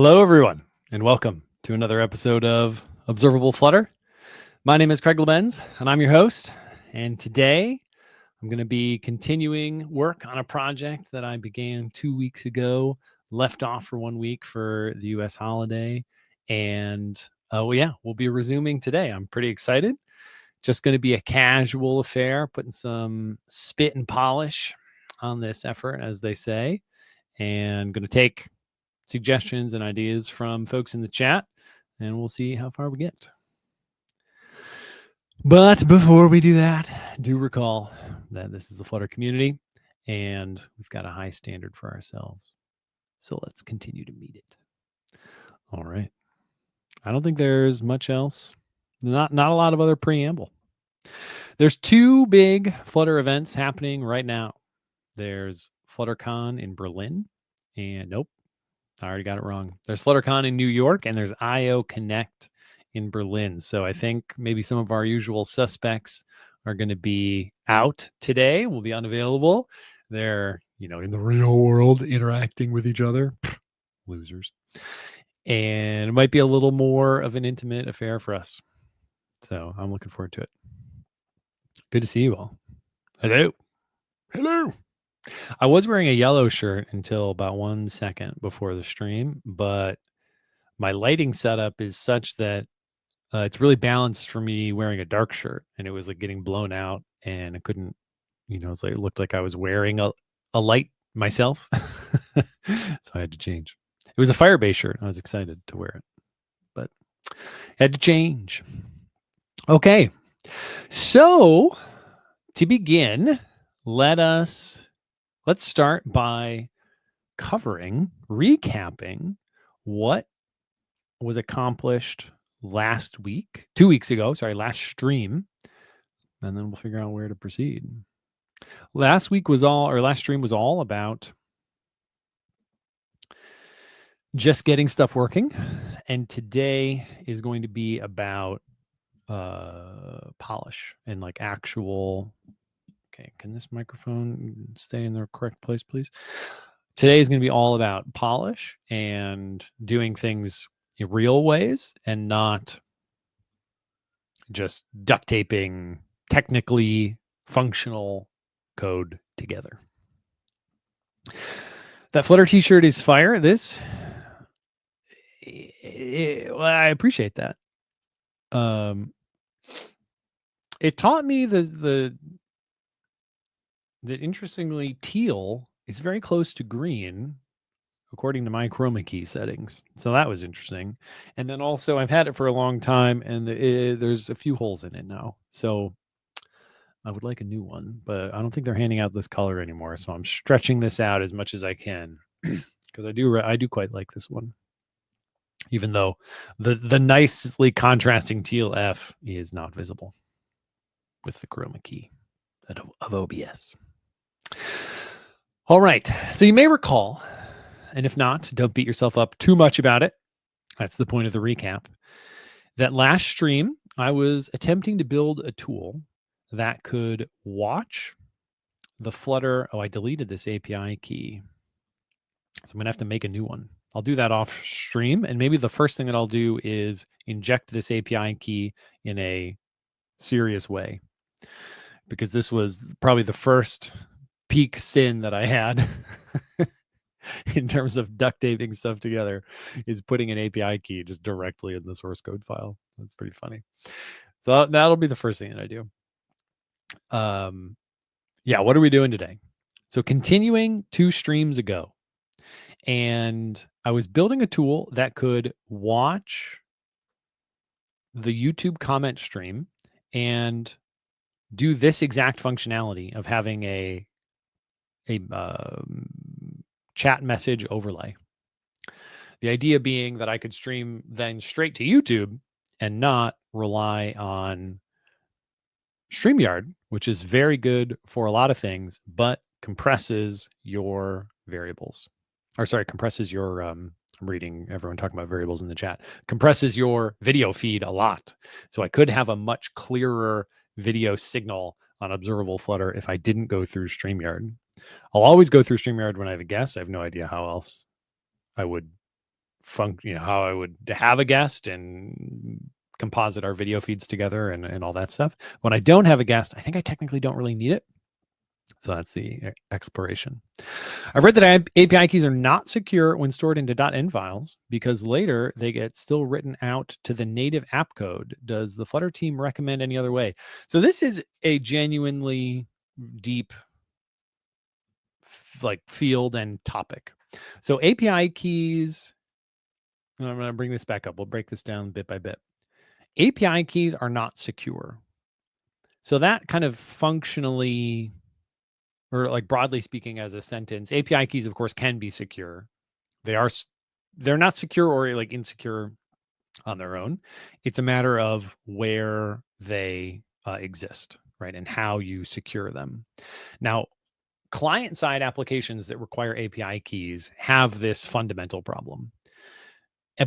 Hello, everyone, and welcome to another episode of Observable Flutter. My name is Craig Labenz, and I'm your host. And today, I'm going to be continuing work on a project that I began 2 weeks ago, left off for 1 week for the U.S. holiday. And we'll be resuming today. I'm pretty excited. Just going to be a casual affair, putting some spit and polish on this effort, as they say, and going to take suggestions and ideas from folks in the chat, and we'll see how far we get. But before we do that, do recall that this is the Flutter community, and we've got a high standard for ourselves. So let's continue to meet it. All right. I don't think there's much else. Not a lot of other preamble. There's two big Flutter events happening right now. There's FlutterCon in Berlin, and nope, I already got it wrong. There's FlutterCon in New York, and there's IO Connect in Berlin. So I think maybe some of our usual suspects are going to be out today, will be unavailable. They're, in the real world interacting with each other. Losers. And it might be a little more of an intimate affair for us. So I'm looking forward to it. Good to see you all. Hello. Hello. I was wearing a yellow shirt until about 1 second before the stream, but my lighting setup is such that it's really balanced for me wearing a dark shirt, and it was like getting blown out, and I couldn't, it's like it looked like I was wearing a light myself. So I had to change. It was a Firebase shirt. I was excited to wear it, but had to change. Okay. So to begin, let's start by recapping what was accomplished last stream, and then we'll figure out where to proceed. Last stream was all about just getting stuff working, and today is going to be about polish and like actual. Okay, can this microphone stay in the correct place, please? Today is going to be all about polish and doing things in real ways and not just duct taping technically functional code together. That Flutter t-shirt is fire. I appreciate that. It taught me that interestingly, teal is very close to green, according to my chroma key settings. So that was interesting. And then also, I've had it for a long time, and there's a few holes in it now. So I would like a new one, but I don't think they're handing out this color anymore. So I'm stretching this out as much as I can because I do quite like this one, even though the nicely contrasting teal F is not visible with the chroma key of OBS. All right. So you may recall, and if not, don't beat yourself up too much about it. That's the point of the recap. That last stream, I was attempting to build a tool that could watch the Flutter. Oh, I deleted this API key. So I'm going to have to make a new one. I'll do that off stream. And maybe the first thing that I'll do is inject this API key in a serious way, because this was probably the first peak sin that I had in terms of duct taping stuff together, is putting an API key just directly in the source code file. That's pretty funny. So that'll be the first thing that I do. What are we doing today? So continuing 2 streams ago, and I was building a tool that could watch the YouTube comment stream and do this exact functionality of having a chat message overlay. The idea being that I could stream then straight to YouTube and not rely on StreamYard, which is very good for a lot of things, but compresses your variables. Compresses your, I'm reading everyone talking about variables in the chat, compresses your video feed a lot. So I could have a much clearer video signal on Observable Flutter if I didn't go through StreamYard. I'll always go through StreamYard when I have a guest. I have no idea how else I would how I would have a guest and composite our video feeds together and all that stuff. When I don't have a guest, I think I technically don't really need it. So that's the exploration. I've read that API keys are not secure when stored into .env files because later they get still written out to the native app code. Does the Flutter team recommend any other way? So this is a genuinely deep field and topic. So API keys, I'm going to bring this back up. We'll break this down bit by bit. API keys are not secure. So that kind of functionally, or like broadly speaking as a sentence, API keys, of course, can be secure. They're not secure or like insecure on their own. It's a matter of where they exist, right? And how you secure them. Now, client-side applications that require API keys have this fundamental problem.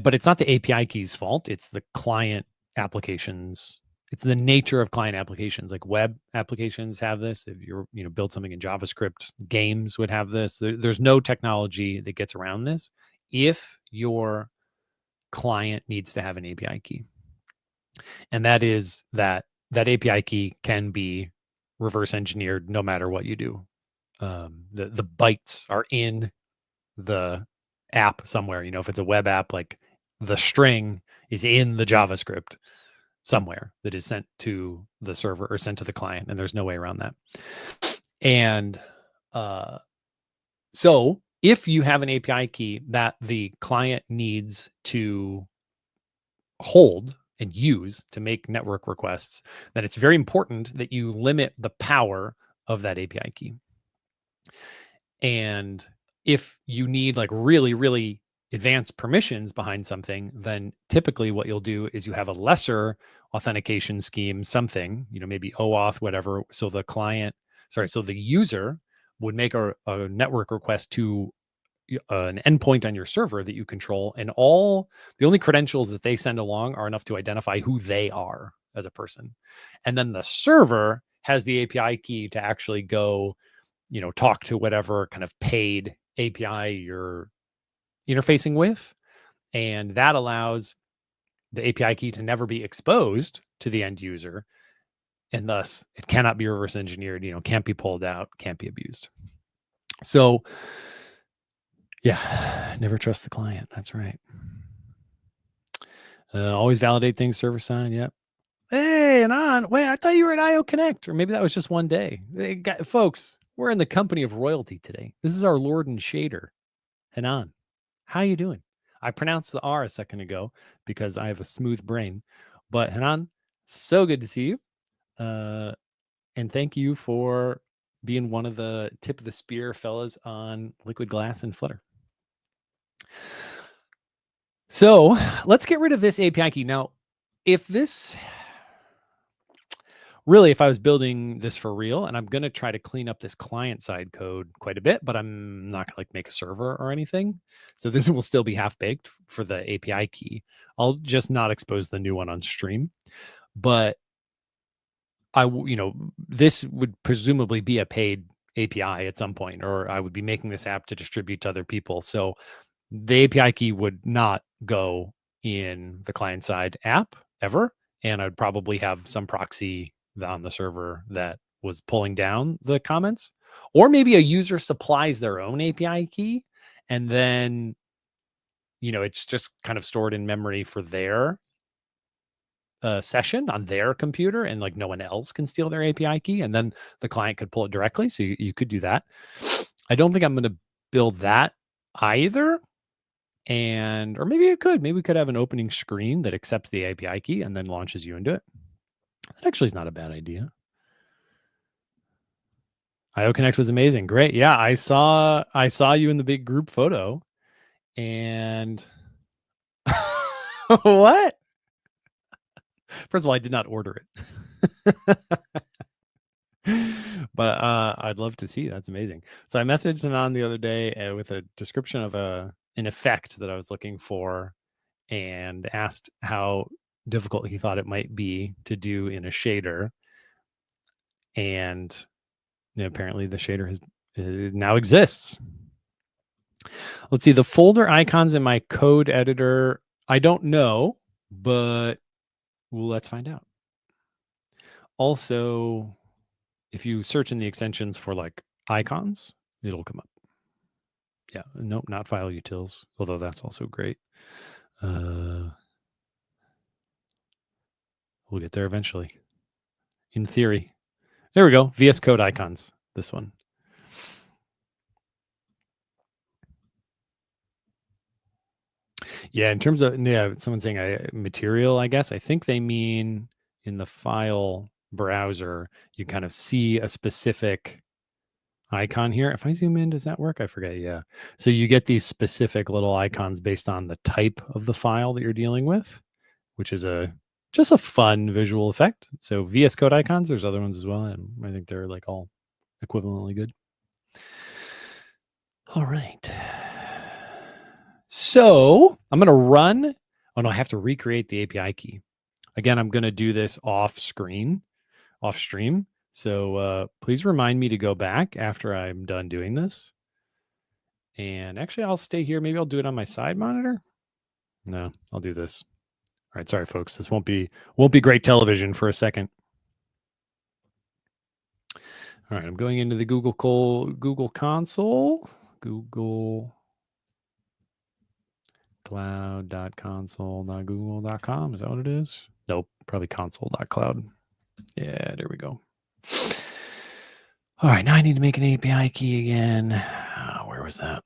But it's not the API keys' fault. It's the client applications. It's the nature of client applications. Like web applications have this. If you're, build something in JavaScript, games would have this. There's no technology that gets around this if your client needs to have an API key. And that is that API key can be reverse engineered no matter what you do. The bytes are in the app somewhere. If it's a web app, like the string is in the JavaScript somewhere that is sent to the server or sent to the client, and there's no way around that. And so if you have an API key that the client needs to hold and use to make network requests, then it's very important that you limit the power of that API key. And if you need like really, really advanced permissions behind something, then typically what you'll do is you have a lesser authentication scheme, something, maybe OAuth, whatever. So the user would make a network request to an endpoint on your server that you control, and the only credentials that they send along are enough to identify who they are as a person. And then the server has the API key to actually go, talk to whatever kind of paid API you're interfacing with. And that allows the API key to never be exposed to the end user. And thus it cannot be reverse engineered, can't be pulled out, can't be abused. So yeah, never trust the client. That's right. Always validate things server side. Yep. Hey, wait, I thought you were at IO Connect, or maybe that was just one day. Folks, we're in the company of royalty today. This is our Lord and Shader, Hanan. How you doing? I pronounced the R a second ago because I have a smooth brain. But Hanan, so good to see you. And thank you for being one of the tip of the spear fellas on Liquid Glass and Flutter. So let's get rid of this API key. Now, if I was building this for real, and I'm going to try to clean up this client side code quite a bit, but I'm not going to make a server or anything. So this will still be half baked for the API key. I'll just not expose the new one on stream, but this would presumably be a paid API at some point, or I would be making this app to distribute to other people. So the API key would not go in the client side app ever. And I'd probably have some proxy on the server that was pulling down the comments, or maybe a user supplies their own API key. And then, it's just kind of stored in memory for their session on their computer, and like no one else can steal their API key, and then the client could pull it directly. So you could do that. I don't think I'm going to build that either. Or maybe we could have an opening screen that accepts the API key and then launches you into it. That actually is not a bad idea. IO Connect was amazing. Great. Yeah, I saw you in the big group photo. And what? First of all, I did not order it. But I'd love to see. That's amazing. So I messaged him on the other day with a description of an effect that I was looking for, and asked how difficult he thought it might be to do in a shader. And apparently the shader now exists. Let's see, the folder icons in my code editor, I don't know, but let's find out. Also, if you search in the extensions for like icons, it'll come up. Yeah, nope, not file utils, although that's also great. We'll get there eventually. In theory. There we go. VS Code icons. This one. Yeah, in terms of someone's saying material, I guess. I think they mean in the file browser, you kind of see a specific icon here. If I zoom in, does that work? I forget. Yeah. So you get these specific little icons based on the type of the file that you're dealing with, which is just a fun visual effect. So VS Code icons, there's other ones as well, and I think they're like all equivalently good. All right. So I'm going to run. Oh, no, I have to recreate the API key. Again, I'm going to do this off stream. So please remind me to go back after I'm done doing this. And actually, I'll stay here. Maybe I'll do it on my side monitor. No, I'll do this. All right, sorry, folks. This won't be great television for a second. All right, I'm going into the Google console. Google cloud.console.google.com. Is that what it is? Nope, probably console.cloud. Yeah, there we go. All right, now I need to make an API key again. Where was that?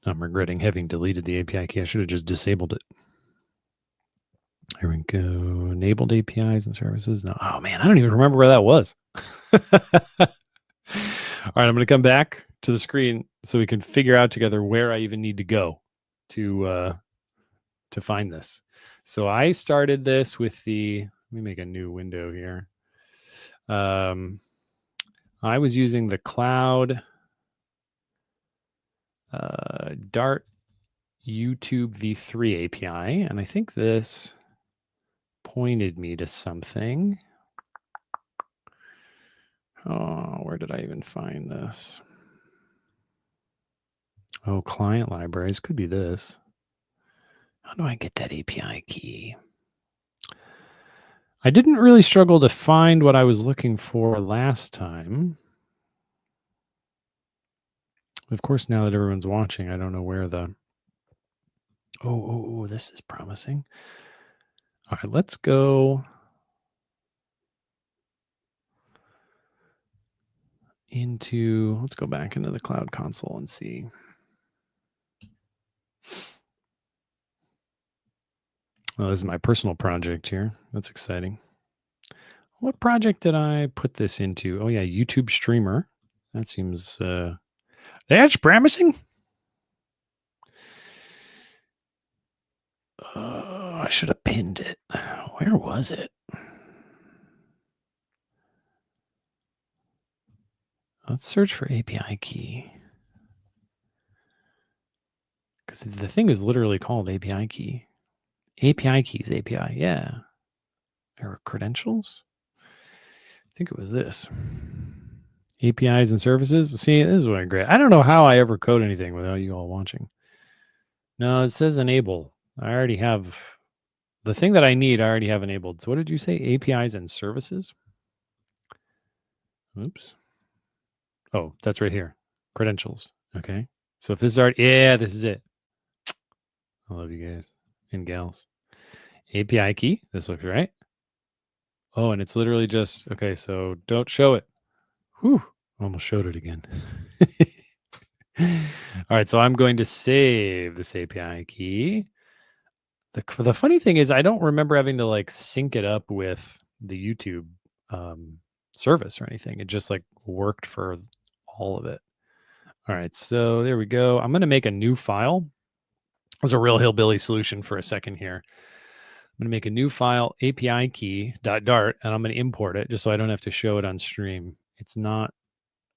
I'm regretting having deleted the API key. I should have just disabled it. Here we go. Enabled APIs and services. No, oh man, I don't even remember where that was. All right, I'm going to come back to the screen so we can figure out together where I even need to go to find this. So I started this with the. Let me make a new window here. I was using the cloud Dart YouTube v3 API, and I think this pointed me to something. Oh, where did I even find this? Oh, client libraries. Could be this. How do I get that API key? I didn't really struggle to find what I was looking for last time. Of course, now that everyone's watching, I don't know where the... Oh, this is promising. All right, let's go let's go back into the cloud console and see. Oh, this is my personal project here. That's exciting. What project did I put this into? Oh yeah, YouTube streamer. That seems that's promising. I should have pinned it. Where was it? Let's search for API key. Because the thing is literally called API key. API keys, API, yeah. Or credentials? I think it was this. APIs and services. See, this is what I'm great. I don't know how I ever code anything without you all watching. No, it says enable. I already have the thing that I need. I already have enabled. So what did you say? APIs and services? Oops. Oh, that's right here. Credentials. Okay. So if this is already, yeah, this is it. I love you guys and gals. API key. This looks right. Oh, and it's literally just, okay, so don't show it. Whew. Almost showed it again. All right, so I'm going to save this API key. The funny thing is I don't remember having to like sync it up with the YouTube service or anything. It just like worked for all of it. All right, so there we go. I'm going to make a new file. As a real hillbilly solution for a second here. I'm going to make a new file, API key.dart, and I'm going to import it just so I don't have to show it on stream. It's not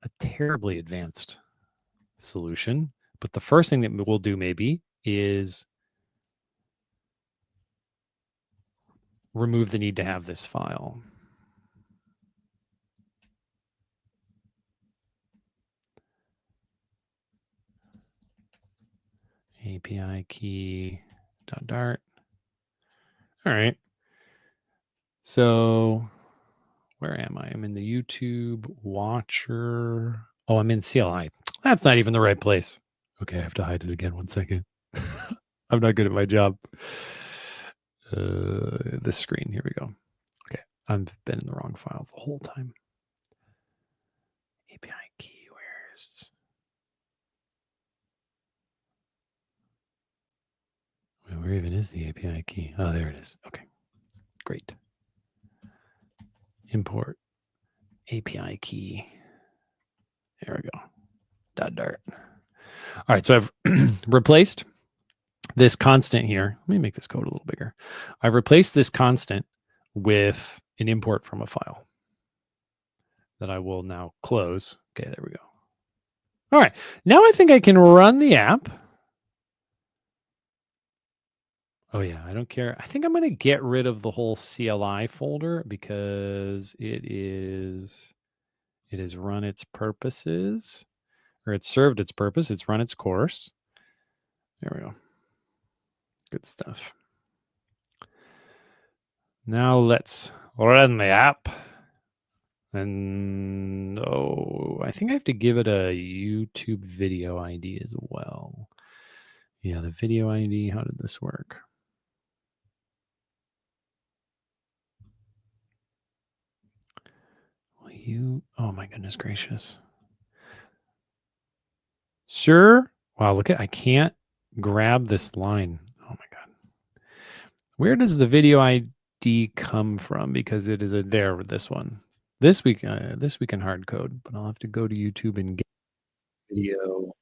a terribly advanced solution, but the first thing that we'll do maybe is remove the need to have this file. API key .dart. All right. So where am I? I'm in the YouTube watcher. Oh, I'm in CLI. That's not even the right place. Okay, I have to hide it again. 1 second. I'm not good at my job. This screen. Here we go. Okay, I've been in the wrong file the whole time. API key. Where even is the API key? Oh, there it is. Okay, great. Import API key. There we go. .dart. All right, so I've replaced this constant here. Let me make this code a little bigger. I've replaced this constant with an import from a file that I will now close. Okay, there we go. All right, now I think I can run the app. Oh yeah, I don't care. I think I'm going to get rid of the whole CLI folder because it has run its purposes, or it's served its purpose. It's run its course. There we go. Good stuff. Now let's run the app. And I think I have to give it a YouTube video ID as well. Yeah, the video ID. How did this work? Oh my goodness gracious. Sir? Wow, look at, I can't grab this line. Oh my God. Where does the video ID come from? Because it is there with this one. This week in hard code, but I'll have to go to YouTube and get video.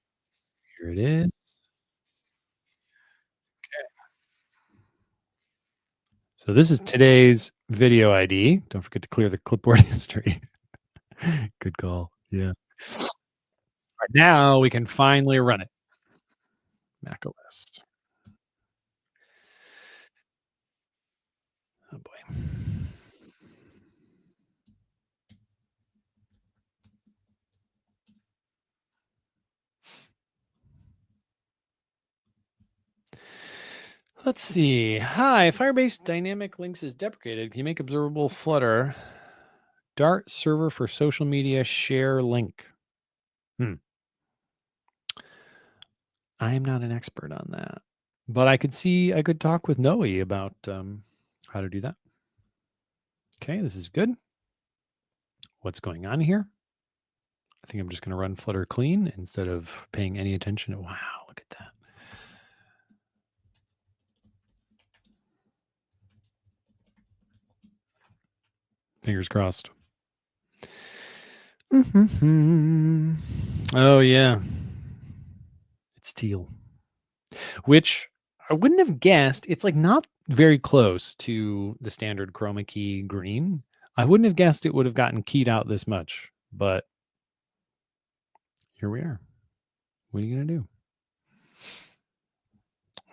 Here it is. Okay. So this is today's video ID. Don't forget to clear the clipboard history. Good call. Yeah. Right, now we can finally run it. Mac OS. Oh boy. Let's see. Hi, Firebase Dynamic Links is deprecated. Can you make Observable Flutter Dart server for social media share link? I am not an expert on that, but I could talk with Noe about how to do that. Okay, this is good. What's going on here? I think I'm just going to run Flutter clean instead of paying any attention to, wow, look at that. Fingers crossed. Oh, yeah. It's teal, which I wouldn't have guessed. It's like not very close to the standard chroma key green. I wouldn't have guessed it would have gotten keyed out this much, but here we are. What are you going to do?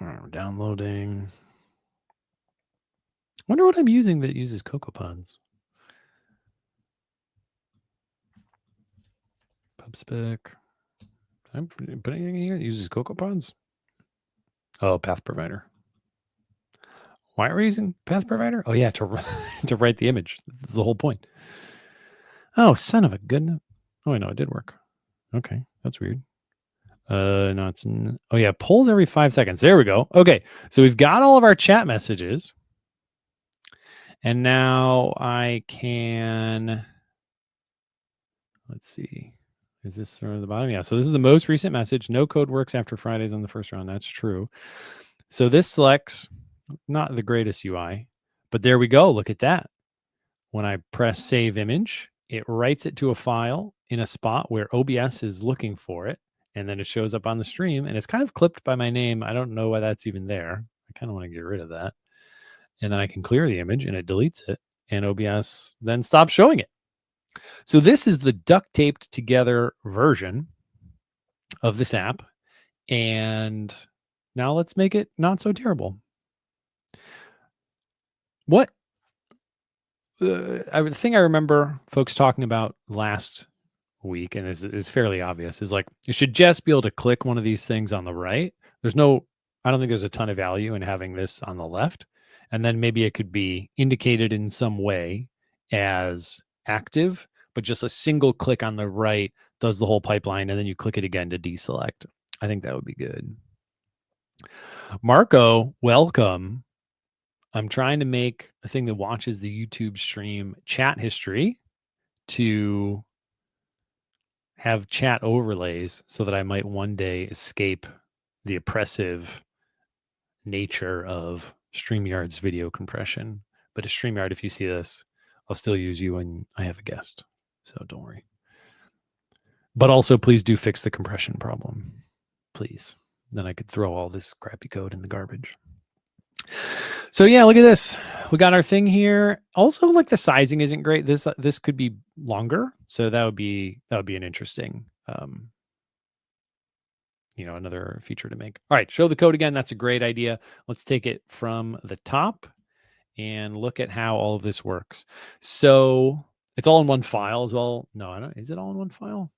All right, we're downloading. Wonder what I'm using that uses CocoaPods. PubSpec. I'm put anything in here that uses CocoaPods? Oh, Path Provider. Why are we using Path Provider? Oh yeah, to write the image. That's the whole point. Oh, son of a gun. Oh, I know it did work. Okay, that's weird. No, it's oh yeah, polls every 5 seconds. There we go. Okay, so we've got all of our chat messages, and now I can. Let's see. Is this from the bottom? Yeah. So this is the most recent message. No code works after Fridays on the first round. That's true. So this selects not the greatest UI, but there we go. Look at that. When I press save image, it writes it to a file in a spot where OBS is looking for it. And then it shows up on the stream and it's kind of clipped by my name. I don't know why that's even there. I kind of want to get rid of that. And then I can clear the image and it deletes it. And OBS then stops showing it. So this is the duct taped together version of this app. And now let's make it not so terrible. What the thing I remember folks talking about last week, and is fairly obvious, is like you should just be able to click one of these things on the right. There's no I don't think there's a ton of value in having this on the left. And then maybe it could be indicated in some way as active, but just a single click on the right does the whole pipeline, and then you click it again to deselect. I think that would be good. Marco, welcome. I'm trying to make a thing that watches the YouTube stream chat history to have chat overlays so that I might one day escape the oppressive nature of StreamYard's video compression. But at StreamYard, if you see this, I'll still use you when I have a guest. So don't worry. But also, please do fix the compression problem. Please. Then I could throw all this crappy code in the garbage. So yeah, look at this. We got our thing here. Also, like the sizing isn't great. This could be longer. So that would be an interesting another feature to make. All right, show the code again. That's a great idea. Let's take it from the top and look at how all of this works. So it's all in one file as well. No, I don't. Is it all in one file?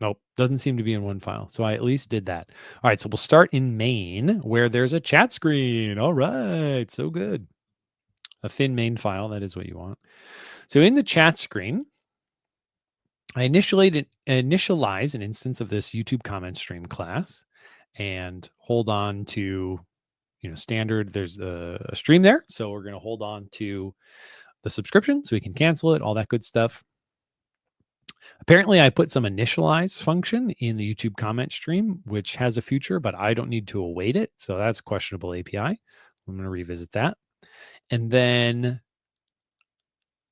Nope, doesn't seem to be in one file. So I at least did that. All right, so we'll start in main where there's a chat screen. All right, so good. A thin main file, that is what you want. So in the chat screen, I initialize an instance of this YouTube comment stream class and hold on to, standard. There's a stream there. So we're going to hold on to the subscription so we can cancel it, all that good stuff. Apparently, I put some initialize function in the YouTube comment stream, which has a feature, but I don't need to await it. So that's a questionable API. I'm going to revisit that. And then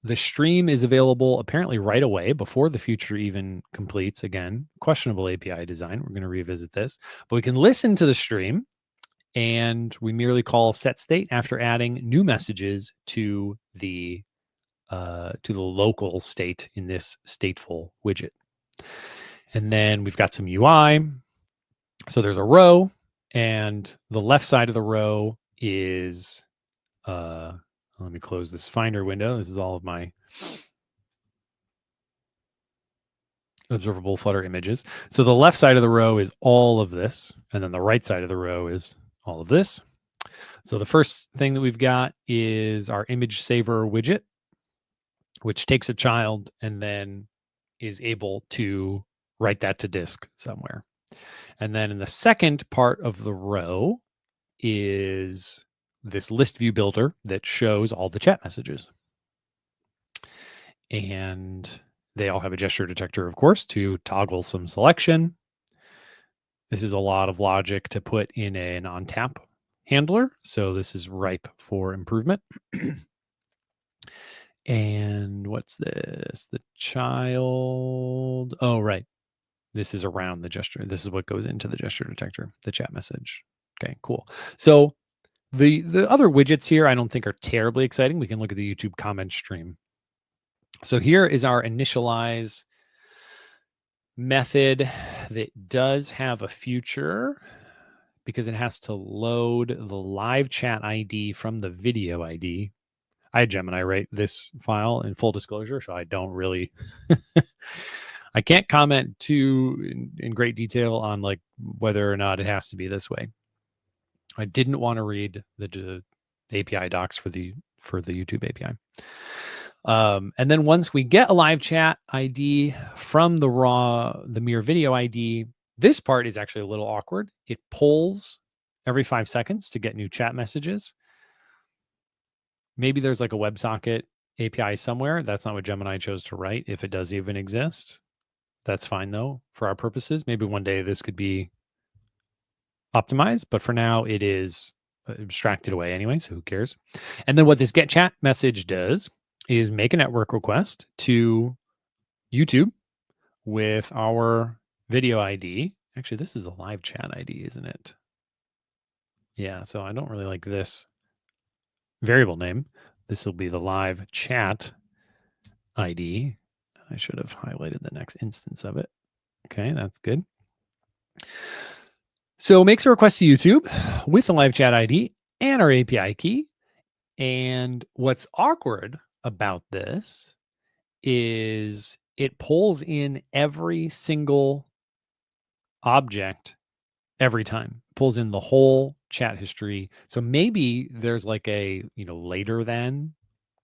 the stream is available apparently right away before the feature even completes. Again, questionable API design. We're going to revisit this, but we can listen to the stream and we merely call set state after adding new messages to the local state in this stateful widget. And then we've got some UI. So there's a row, and the left side of the row is, let me close this Finder window. This is all of my observable Flutter images. So the left side of the row is all of this, and then the right side of the row is all of this. So the first thing that we've got is our image saver widget, which takes a child and then is able to write that to disk somewhere. And then in the second part of the row is this list view builder that shows all the chat messages. And they all have a gesture detector, of course, to toggle some selection. This is a lot of logic to put in an on-tap handler. So this is ripe for improvement. And what's this? The child. Oh, right. This is around the gesture. This is what goes into the gesture detector, the chat message. Okay, cool. So the other widgets here I don't think are terribly exciting. We can look at the YouTube comment stream. So here is our initialize method that does have a future because it has to load the live chat ID from the video ID. I had Gemini write this file in full disclosure, so I don't really, I can't comment too in great detail on like whether or not it has to be this way. I didn't want to read the API docs for the YouTube API. And then once we get a live chat ID from the mere video ID, this part is actually a little awkward. It pulls every 5 seconds to get new chat messages. Maybe there's like a WebSocket API somewhere. That's not what Gemini chose to write, if it does even exist. That's fine though, for our purposes. Maybe one day this could be optimized, but for now it is abstracted away anyway, so who cares? And then what this get chat message does is make a network request to YouTube with our video ID. Actually, this is the live chat ID, isn't it? Yeah, so I don't really like this variable name. This will be the live chat ID. I should have highlighted the next instance of it. Okay, that's good. So makes a request to YouTube with the live chat ID and our API key. And what's awkward about this is it pulls in every single object every time. Pulls in the whole chat history. So maybe there's like a, later than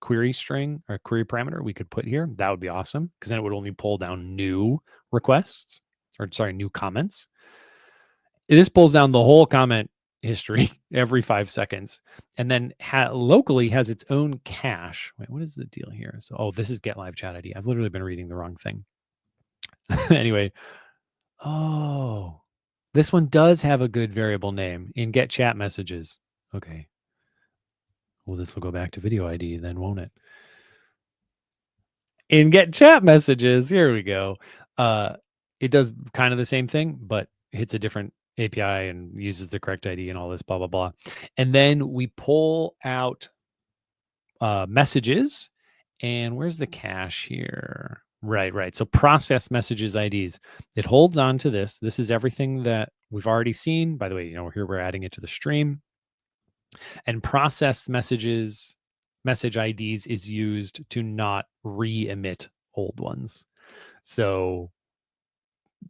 query string or query parameter we could put here. That would be awesome, because then it would only pull down new requests, or sorry, new comments. This pulls down the whole comment history every 5 seconds, and then locally has its own cache. Wait, what is the deal here? So, this is get live chat ID. I've literally been reading the wrong thing. Anyway, this one does have a good variable name in get chat messages. Okay. Well, this will go back to video ID then, won't it? In get chat messages, here we go. It does kind of the same thing, but hits a different API and uses the correct ID and all this, blah, blah, blah. And then we pull out messages. And where's the cache here? Right. So process messages IDs. It holds on to this. This is everything that we've already seen. By the way, here we're adding it to the stream. And processed message IDs is used to not re-emit old ones. So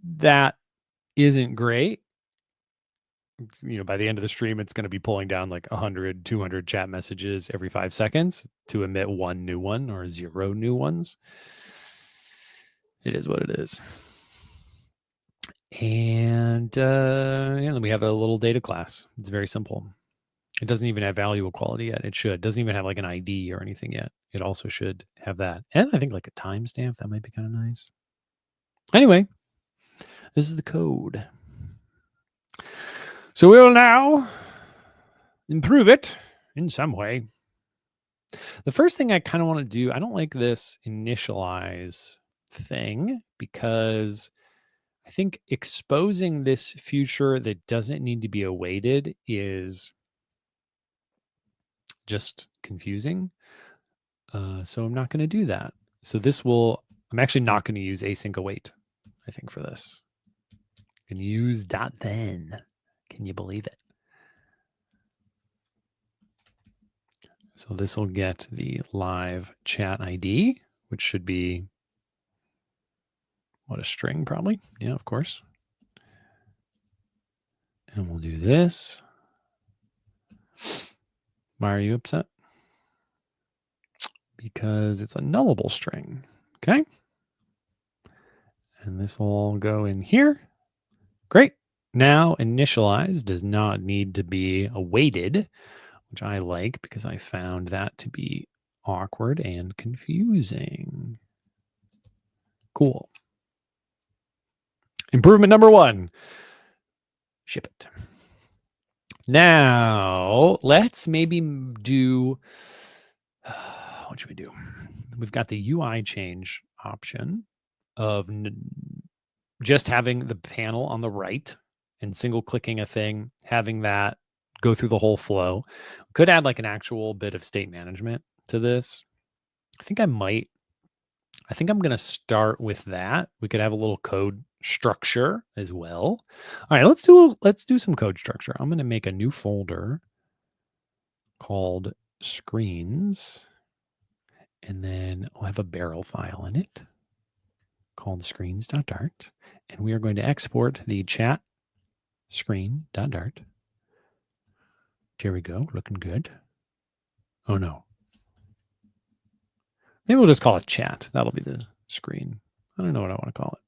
that isn't great. By the end of the stream, it's going to be pulling down like 100, 200 chat messages every 5 seconds to emit one new one or 0 new ones. It is what it is. And then we have a little data class. It's very simple. It doesn't even have value equality yet. It should. It doesn't even have like an ID or anything yet. It also should have that. And I think like a timestamp, that might be kind of nice. Anyway, this is the code. So we'll now improve it in some way. The first thing I kind of want to do, I don't like this initialize thing, because I think exposing this future that doesn't need to be awaited is just confusing. So I'm not going to do that. So I'm actually not going to use async await, I think, for this. I'm going to use .then. Can you believe it? So this will get the live chat ID, which should be, a string probably. Yeah, of course. And we'll do this. Why are you upset? Because it's a nullable string. Okay. And this will all go in here. Great. Now initialize does not need to be awaited, which I like because I found that to be awkward and confusing. Cool. Improvement number 1. Ship it. Now, let's maybe do, what should we do? We've got the UI change option of just having the panel on the right and single clicking a thing, having that go through the whole flow. Could add like an actual bit of state management to this. I think I'm going to start with that. We could have a little code structure as well. All right, let's do some code structure. I'm going to make a new folder called screens, and then I'll have a barrel file in it called screens.dart, and we are going to export the chat screen.dart. Here we go, looking good. Oh no. Maybe we'll just call it chat. That'll be the screen. I don't know what I want to call it.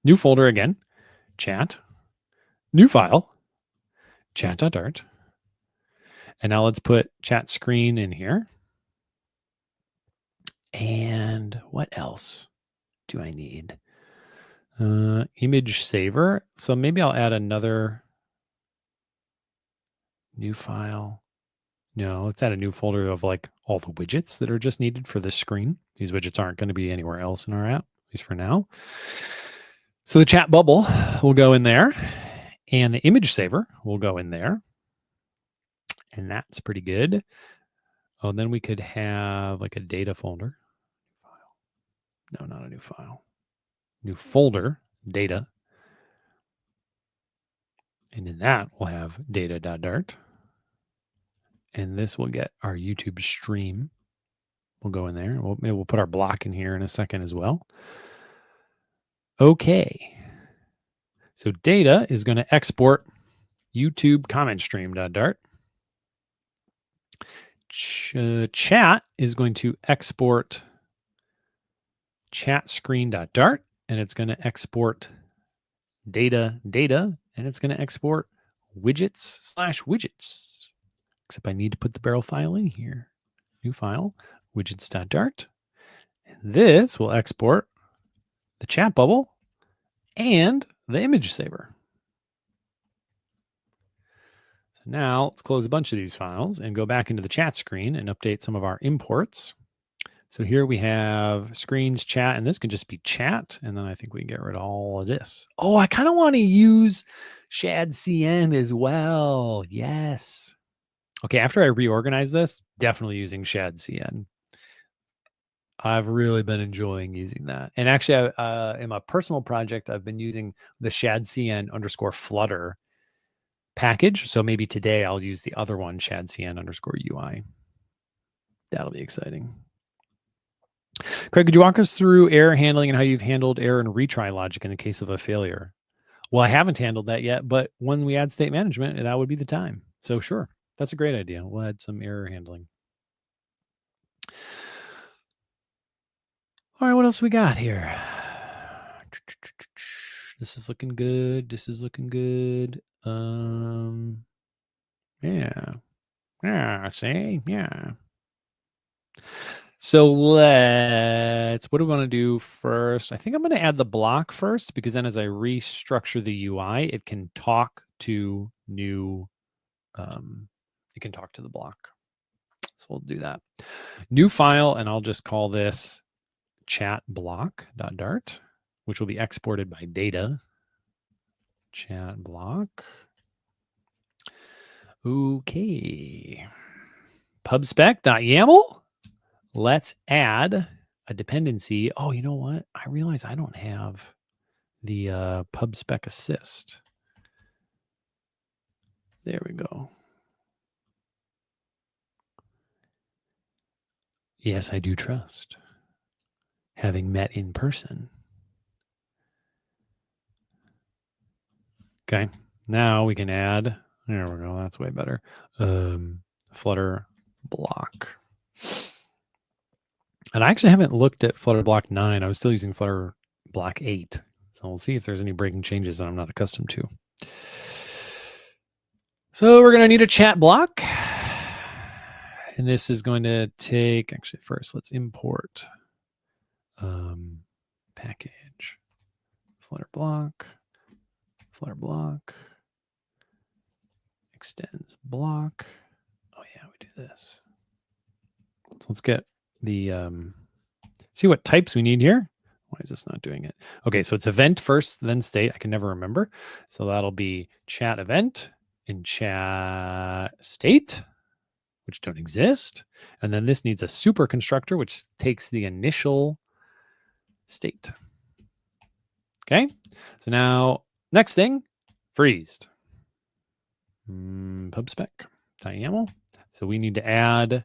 New folder again, chat, new file, chat.dart. And now let's put chat screen in here. And what else do I need? Image saver. So maybe I'll add another new file. No, let's add a new folder of like all the widgets that are just needed for this screen. These widgets aren't going to be anywhere else in our app, at least for now. So the chat bubble will go in there, and the image saver will go in there. And that's pretty good. Oh, and then we could have like a data folder. No, not a new file. New folder, data. And in that, we'll have data.dart. And this will get our YouTube stream. We'll go in there. Maybe we'll put our block in here in a second as well. Okay. So data is going to export YouTube comment stream.dart. Chat is going to export chat screen.dart, and it's going to export data, and it's going to export widgets/widgets. Except I need to put the barrel file in here. New file, widgets.dart. And this will export the chat bubble and the image saver. So now let's close a bunch of these files and go back into the chat screen and update some of our imports. So here we have screens, chat, and this can just be chat. And then I think we can get rid of all of this. Oh, I kind of want to use shadcn as well. Yes. Okay, after I reorganize this, definitely using shadcn. I've really been enjoying using that. And actually, in my personal project, I've been using the shadcn_flutter package. So maybe today I'll use the other one, shadcn_UI. That'll be exciting. Craig, could you walk us through error handling and how you've handled error and retry logic in the case of a failure? Well, I haven't handled that yet, but when we add state management, that would be the time. So sure, that's a great idea. We'll add some error handling. All right, what else we got here? This is looking good. This is looking good. Yeah. See? Yeah. So what do we want to do first? I think I'm going to add the block first, because then as I restructure the UI, it can talk to new, it can talk to the block. So we'll do that. New file, and I'll just call this chatblock.dart, which will be exported by data. Chatblock. Okay. Pubspec.yaml. Let's add a dependency. Oh, you know what? I realize I don't have the pubspec assist. There we go. Yes, I do trust. Having met in person. Okay. Now we can add, there we go. That's way better. Flutter block. And I actually haven't looked at Flutter Block 9. I was still using Flutter Block 8. So we'll see if there's any breaking changes that I'm not accustomed to. So we're going to need a chat block. And this is going to take, actually first, let's import package, Flutter block, extends block. Oh yeah, we do this. So let's get the, see what types we need here. Why is this not doing it? Okay, so it's event first, then state. I can never remember. So that'll be chat event and chat state, which don't exist. And then this needs a super constructor, which takes the initial state. Okay, so now next thing, freezed. Pubspec.yaml. So we need to add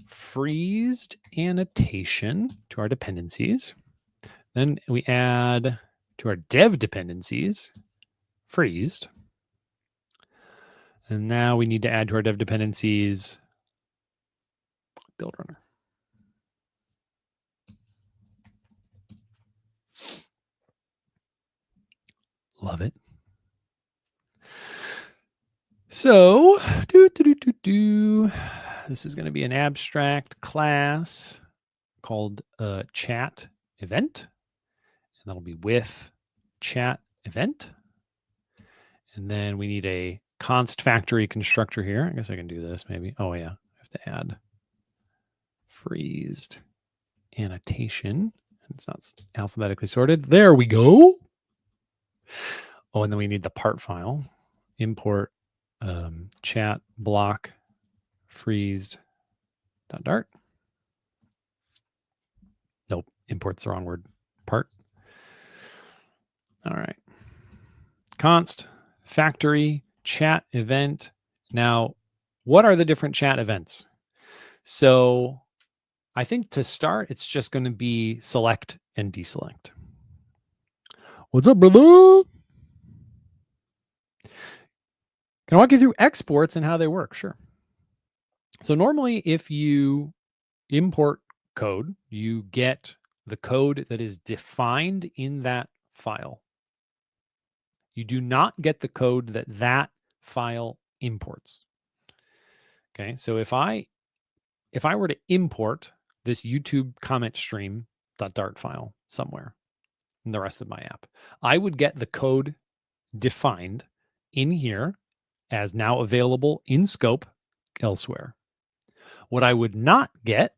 freezed annotation to our dependencies. Then we add to our dev dependencies freezed. And now we need to add to our dev dependencies build runner. Love it. So this is going to be an abstract class called chat event. And that'll be with chat event. And then we need a const factory constructor here. I guess I can do this maybe. Oh yeah, I have to add freezed annotation. It's not alphabetically sorted. There we go. Oh, and then we need the part file. Import chat block freezed.dart. Nope, import's the wrong word. Part. All right. Const factory chat event. Now, what are the different chat events? So I think to start, it's just going to be select and deselect. What's up, brother? Can I walk you through exports and how they work? Sure. So normally if you import code, you get the code that is defined in that file. You do not get the code that that file imports. Okay, so if I were to import this YouTube comment stream .dart file somewhere in the rest of my app, I would get the code defined in here as now available in scope elsewhere. What I would not get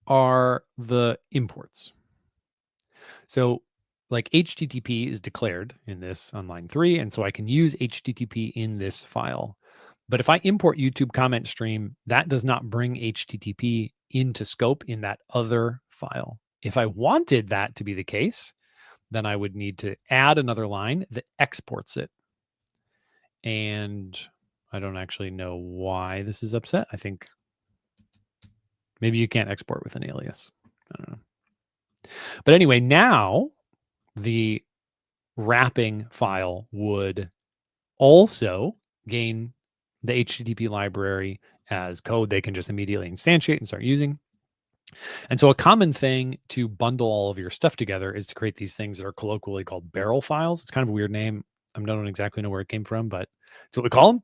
are the imports. So like HTTP is declared in this on line 3, and so I can use HTTP in this file. But if I import YouTube comment stream, that does not bring HTTP into scope in that other file. If I wanted that to be the case, then I would need to add another line that exports it. And I don't actually know why this is upset. I think maybe you can't export with an alias. I don't know. But anyway, now the wrapping file would also gain the HTTP library as code they can just immediately instantiate and start using. And so a common thing to bundle all of your stuff together is to create these things that are colloquially called barrel files. It's kind of a weird name. I don't exactly know where it came from, but it's what we call them.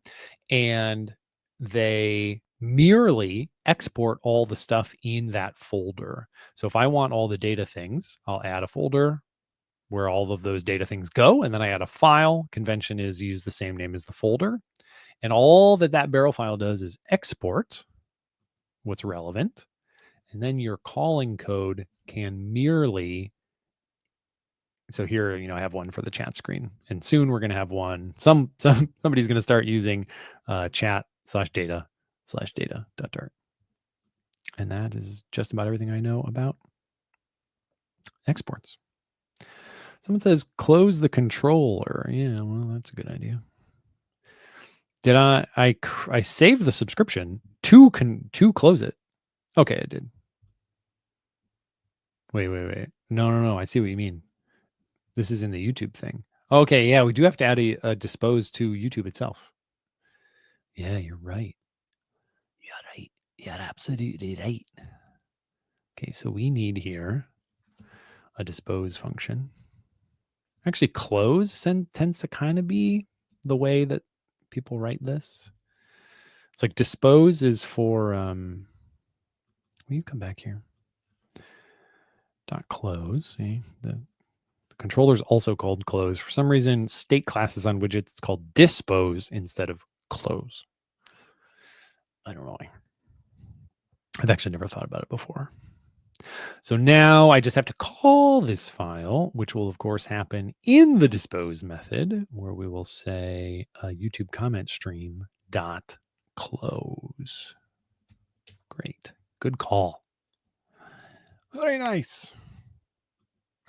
And they merely export all the stuff in that folder. So if I want all the data things, I'll add a folder where all of those data things go, and then I add a file. Convention is use the same name as the folder. And all that that barrel file does is export what's relevant. And then your calling code can merely, so here, I have one for the chat screen, and soon we're going to have one. Somebody's going to start using chat/data/data.dart. And that is just about everything I know about exports. Someone says close the controller. Yeah, well, that's a good idea. Did I saved the subscription to close it? Okay, I did. Wait. No. I see what you mean. This is in the YouTube thing. Okay, yeah, we do have to add a dispose to YouTube itself. Yeah, you're right. You're absolutely right. Okay, so we need here a dispose function. Actually, close tends to kind of be the way that people write this. It's like dispose is for, will you come back here? .close, see, the controller is also called close. For some reason, state classes on widgets, it's called dispose instead of close. I don't know why. I've actually never thought about it before. So now I just have to call this file, which will of course happen in the dispose method, where we will say YouTube comment stream dot close. Great. Good call. Very nice.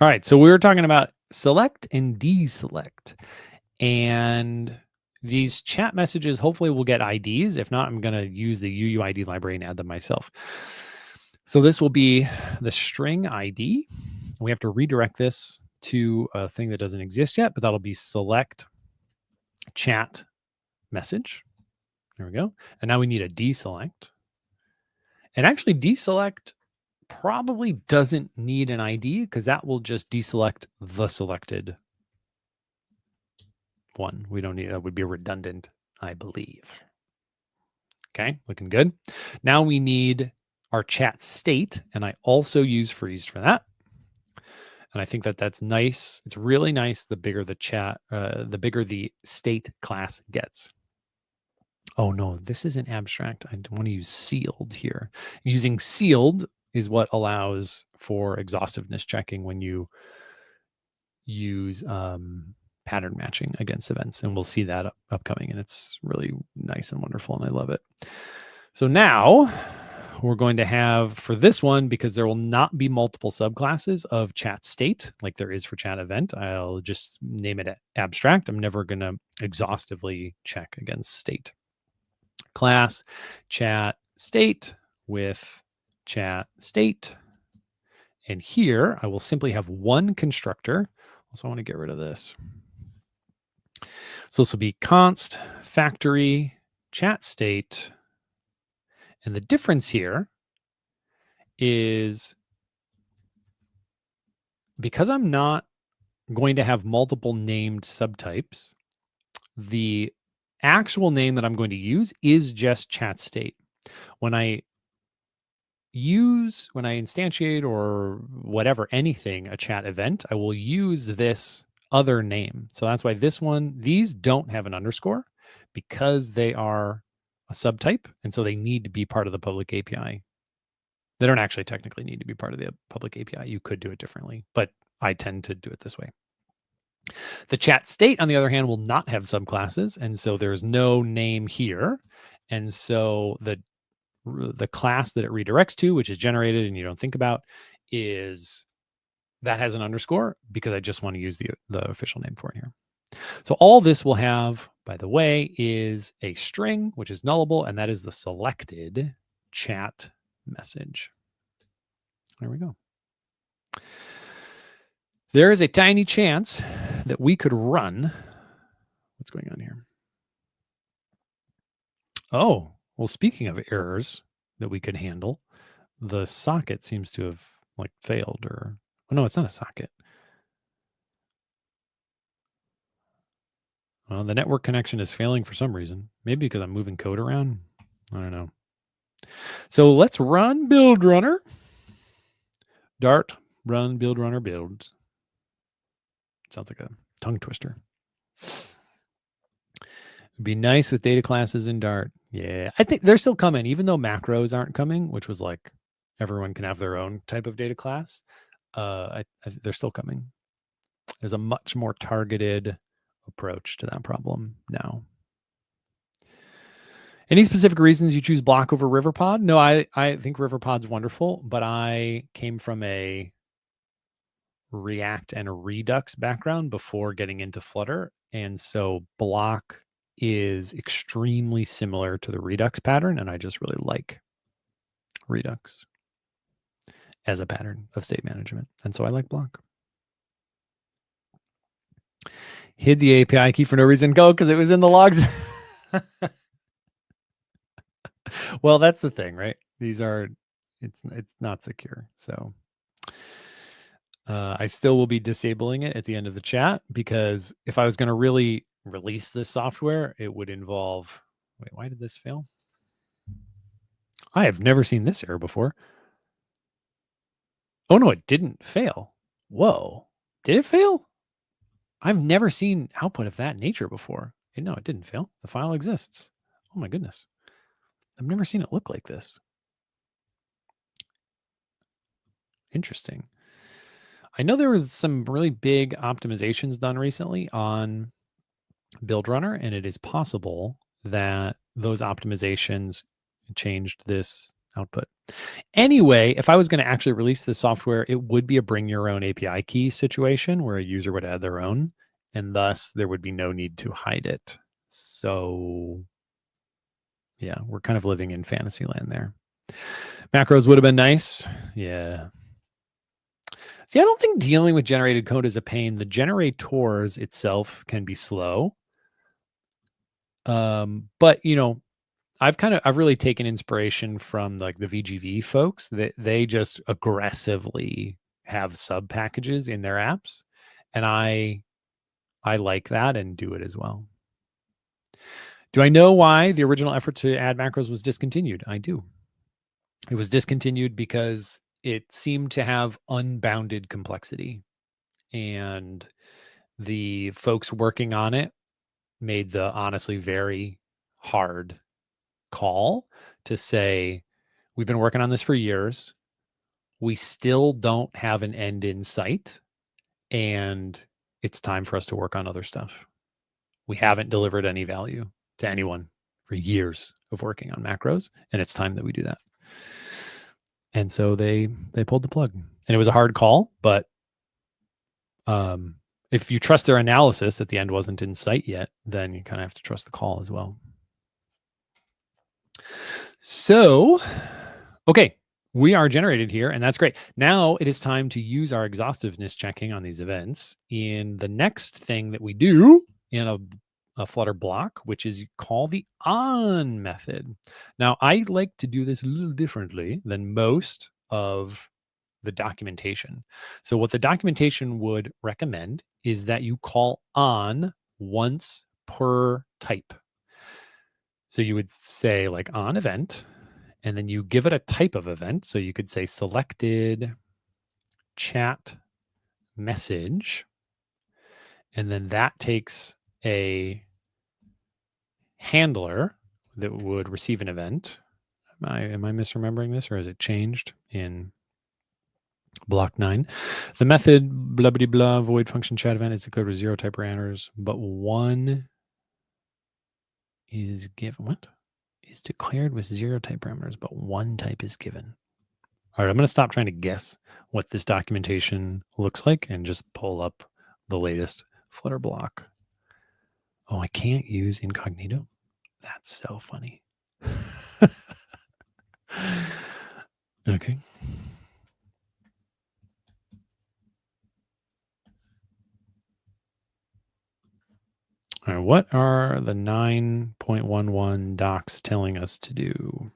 All right. So we were talking about select and deselect. And these chat messages hopefully will get IDs. If not, I'm going to use the UUID library and add them myself. So this will be the string ID. We have to redirect this to a thing that doesn't exist yet, but that'll be select chat message. There we go. And now we need a deselect. And actually deselect probably doesn't need an ID because that will just deselect the selected one. We don't need, that would be redundant, I believe. Okay, looking good. Now we need our chat state, and I also use freeze for that. And I think that that's nice. It's really nice the bigger the chat, the bigger the state class gets. Oh no, this isn't abstract. I want to use sealed here. Using sealed is what allows for exhaustiveness checking when you use pattern matching against events. And we'll see that upcoming, and it's really nice and wonderful, and I love it. So now we're going to have, for this one, because there will not be multiple subclasses of chat state like there is for chat event, I'll just name it abstract. I'm never going to exhaustively check against state. Class chat state with chat state. And here I will simply have one constructor. Also, I want to get rid of this. So this will be const factory chat state. And the difference here is because I'm not going to have multiple named subtypes, the actual name that I'm going to use is just chat state. When I instantiate or whatever, anything, a chat event, I will use this other name. So that's why these don't have an underscore because they are a subtype. And so they need to be part of the public API. They don't actually technically need to be part of the public API. You could do it differently, but I tend to do it this way. The chat state, on the other hand, will not have subclasses. And so there's no name here. And so the class that it redirects to, which is generated and you don't think about, that has an underscore because I just want to use the official name for it here. So all this will have, by the way, is a string, which is nullable, and that is the selected chat message. There we go. There is a tiny chance that we could run. What's going on here? Oh, well, speaking of errors that we could handle, the socket seems to have failed, or oh no, it's not a socket. Well, the network connection is failing for some reason. Maybe because I'm moving code around. I don't know. So let's run build runner. Dart run build runner builds. Sounds like a tongue twister. It'd be nice with data classes in Dart. Yeah, I think they're still coming, even though macros aren't coming, which was like everyone can have their own type of data class. They're still coming. There's a much more targeted approach to that problem now. Any specific reasons you choose BLoC over RiverPod? No, I think RiverPod's wonderful, but I came from a React and Redux background before getting into Flutter. And so BLoC is extremely similar to the Redux pattern, and I just really like Redux as a pattern of state management. And so I like BLoC. Hid the API key for no reason. Go, because it was in the logs. Well, that's the thing, right? It's not secure. So I still will be disabling it at the end of the chat, because if I was going to really release this software, it would involve, wait, why did this fail? I have never seen this error before. Oh no, it didn't fail. Whoa, did it fail? I've never seen output of that nature before. No, it didn't fail. The file exists. Oh my goodness. I've never seen it look like this. Interesting. I know there was some really big optimizations done recently on Build Runner, and it is possible that those optimizations changed this output. Anyway, if I was going to actually release this software, it would be a bring your own API key situation where a user would add their own, and thus there would be no need to hide it. So yeah, we're kind of living in fantasy land there. Macros would have been nice. Yeah. See, I don't think dealing with generated code is a pain. The generators itself can be slow. But I've really taken inspiration from like the VGV folks that they just aggressively have sub packages in their apps. And I like that and do it as well. Do I know why the original effort to add macros was discontinued? I do. It was discontinued because it seemed to have unbounded complexity, and the folks working on it made the honestly very hard call to say, we've been working on this for years. We still don't have an end in sight, and it's time for us to work on other stuff. We haven't delivered any value to anyone for years of working on macros, and it's time that we do that. And so they pulled the plug, and it was a hard call, but if you trust their analysis that the end wasn't in sight yet, then you kind of have to trust the call as well. So, okay, we are generated here, and that's great. Now it is time to use our exhaustiveness checking on these events in the next thing that we do in a a Flutter block, which is call the on method. Now, I like to do this a little differently than most of the documentation. So what the documentation would recommend is that you call on once per type. So you would say like on event, and then you give it a type of event. So you could say selected chat message, and then that takes a handler that would receive an event. Am I misremembering this, or has it changed in block 9? The method blah blah blah void function chat event is declared with 0 type parameters, but 1 is given. What is declared with 0 type parameters, but 1 type is given? All right, I'm going to stop trying to guess what this documentation looks like and just pull up the latest Flutter block. Oh, I can't use incognito. That's so funny. Okay. All right, what are the 9.11 docs telling us to do?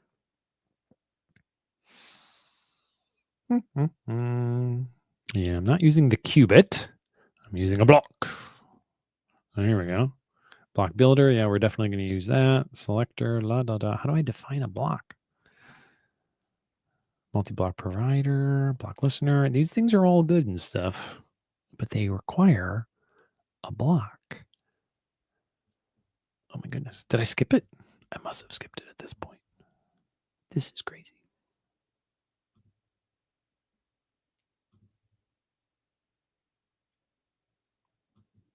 Yeah, I'm not using the qubit. I'm using a block. Oh, here we go. Block builder. Yeah, we're definitely going to use that. Selector, la da da. How do I define a block? Multi-block provider, block listener. These things are all good and stuff, but they require a block. Oh my goodness. Did I skip it? I must have skipped it at this point. This is crazy.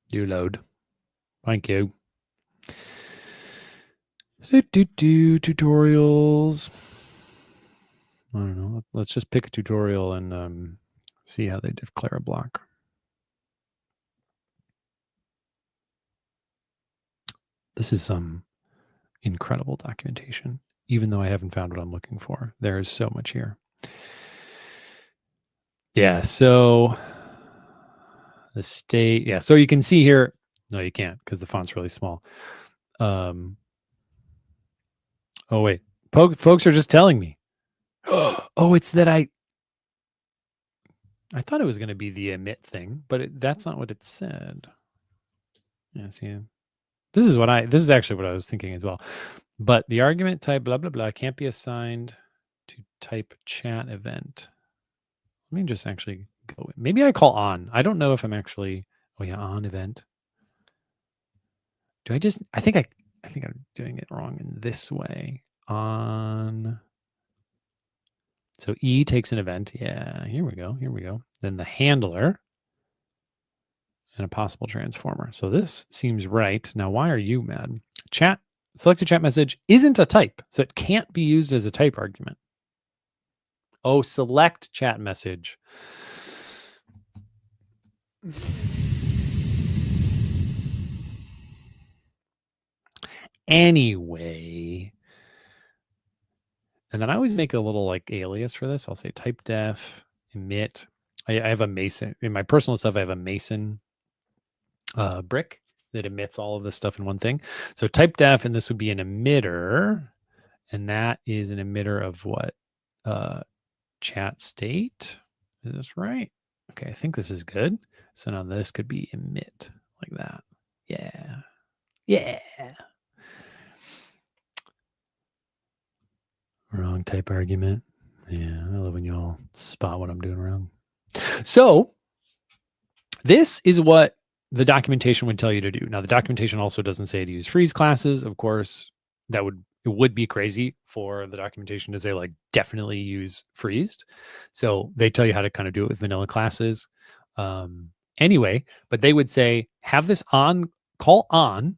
Do load. Thank you. Tutorials. I don't know. Let's just pick a tutorial and see how they declare a block. This is some incredible documentation, even though I haven't found what I'm looking for. There is so much here. Yeah, so the state, yeah, so you can see here, no, you can't because the font's really small. Oh, wait, folks are just telling me. Oh, it's that I thought it was going to be the emit thing, but that's not what it said. Yeah, see, this is actually what I was thinking as well. But the argument type blah blah blah can't be assigned to type chat event. Let me just actually go. Maybe I call on. I don't know if I'm actually. Oh yeah, on event. Do I just? I think I'm doing it wrong in this way. On. So E takes an event. Yeah, here we go. Here we go. Then the handler and a possible transformer. So this seems right. Now, why are you mad? Chat, selected chat message isn't a type, so it can't be used as a type argument. Oh, select chat message. Anyway, and then I always make a little like alias for this. I'll say type def emit. I have a Mason in my personal stuff. I have a Mason brick that emits all of this stuff in one thing. So type def, and this would be an emitter, and that is an emitter of what? Chat state. Is this right? Okay, I think this is good. So now this could be emit like that. Yeah. Yeah. Wrong type argument. Yeah, I love when y'all spot what I'm doing wrong. So this is what the documentation would tell you to do. Now, the documentation also doesn't say to use freeze classes. Of course, it would be crazy for the documentation to say like definitely use freezed. So they tell you how to kind of do it with vanilla classes. Anyway, but they would say have this on, call on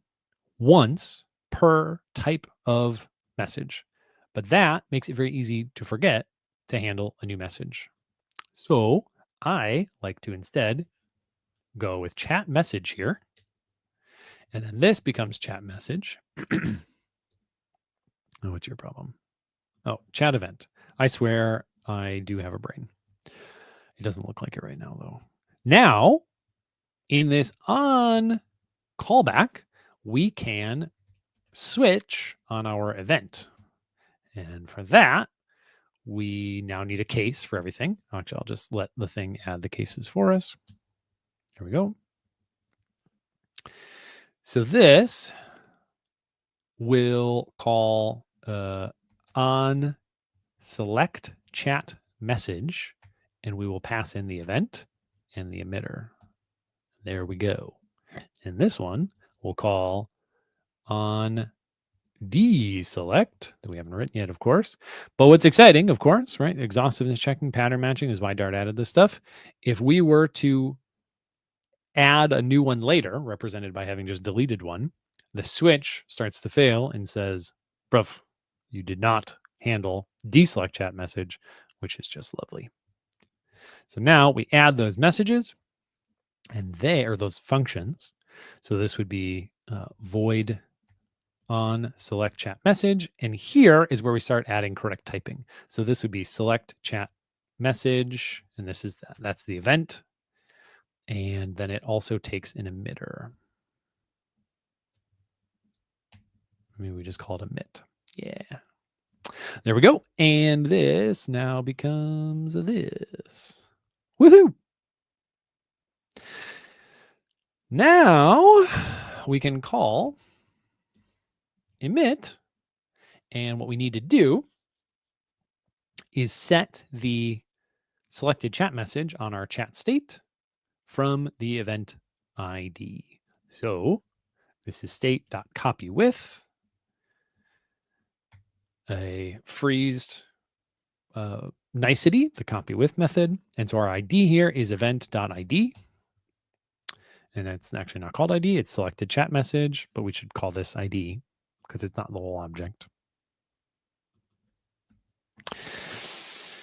once per type of message. But that makes it very easy to forget to handle a new message. So I like to instead go with chat message here. And then this becomes chat message. Oh, what's your problem? Oh, chat event. I swear I do have a brain. It doesn't look like it right now, though. Now, in this on callback, we can switch on our event. And for that, we now need a case for everything. Actually, I'll just let the thing add the cases for us. There we go. So this will call on select chat message, and we will pass in the event and the emitter. There we go. And this one will call on deselect that we haven't written yet, of course. But what's exciting, of course, right? Exhaustiveness checking, pattern matching is why Dart added this stuff. If we were to add a new one later, represented by having just deleted one, the switch starts to fail and says, bruv, you did not handle deselect chat message, which is just lovely. So now we add those messages and they are those functions. So this would be void on select chat message. And here is where we start adding correct typing. So this would be select chat message. And this is that's the event. And then it also takes an emitter. Maybe we just call it emit. Yeah. There we go. And this now becomes this. Woohoo. Now we can call emit. And what we need to do is set the selected chat message on our chat state from the event ID. So this is state.copyWith, a freezed nicety, the copyWith method. And so our ID here is event.id. And that's actually not called ID, it's selected chat message, but we should call this ID because it's not the whole object.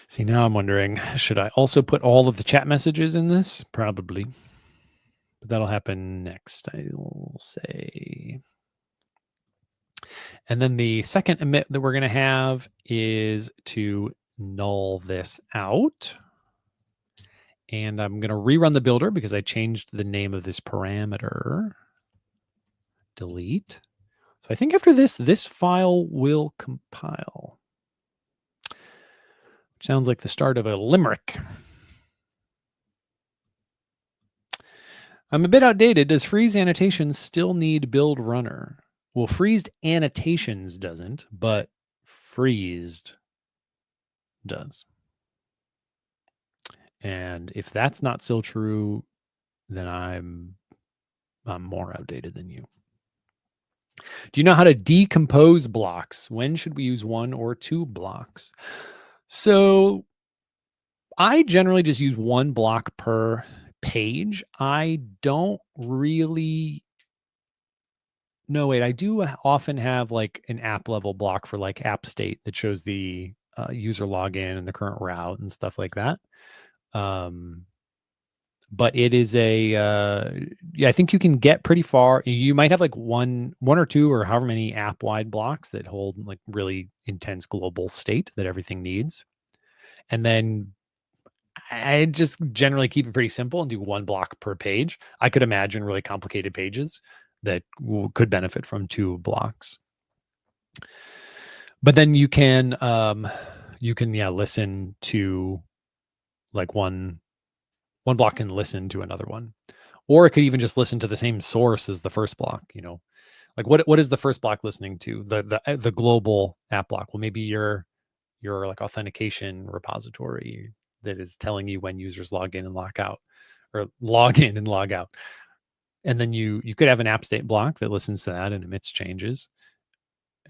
See, now I'm wondering, should I also put all of the chat messages in this? Probably. But that'll happen next, I will say. And then the second emit that we're going to have is to null this out. And I'm going to rerun the builder because I changed the name of this parameter. Delete. So I think after this file will compile. Which sounds like the start of a limerick. I'm a bit outdated. Does freeze annotations still need build runner? Well, freezed annotations doesn't, but freezed does. And if that's not still true, then I'm more outdated than you. Do you know how to decompose blocks? When should we use one or two blocks? So I generally just use one block per page. I don't really... No, wait, I do often have like an app level block for like app state that shows the user login and the current route and stuff like that. But it is yeah, I think you can get pretty far. You might have like one or two or however many app wide blocks that hold like really intense global state that everything needs. And then I just generally keep it pretty simple and do one block per page. I could imagine really complicated pages that could benefit from two blocks. But then you can listen to like one block can listen to another one, or it could even just listen to the same source as the first block. You know, like what is the first block listening to? The global app block. Well, maybe your like authentication repository that is telling you when users log in and log out, or log in and log out. And then you could have an app state block that listens to that and emits changes.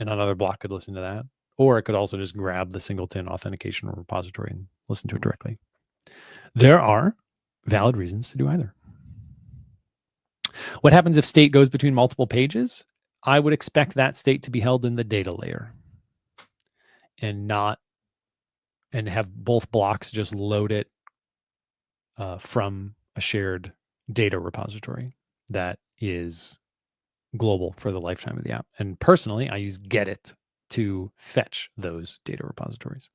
And another block could listen to that. Or it could also just grab the singleton authentication repository and listen to it directly. There are valid reasons to do either. What happens if state goes between multiple pages? I would expect that state to be held in the data layer and have both blocks just load it from a shared data repository that is global for the lifetime of the app. And personally, I use gedit to fetch those data repositories.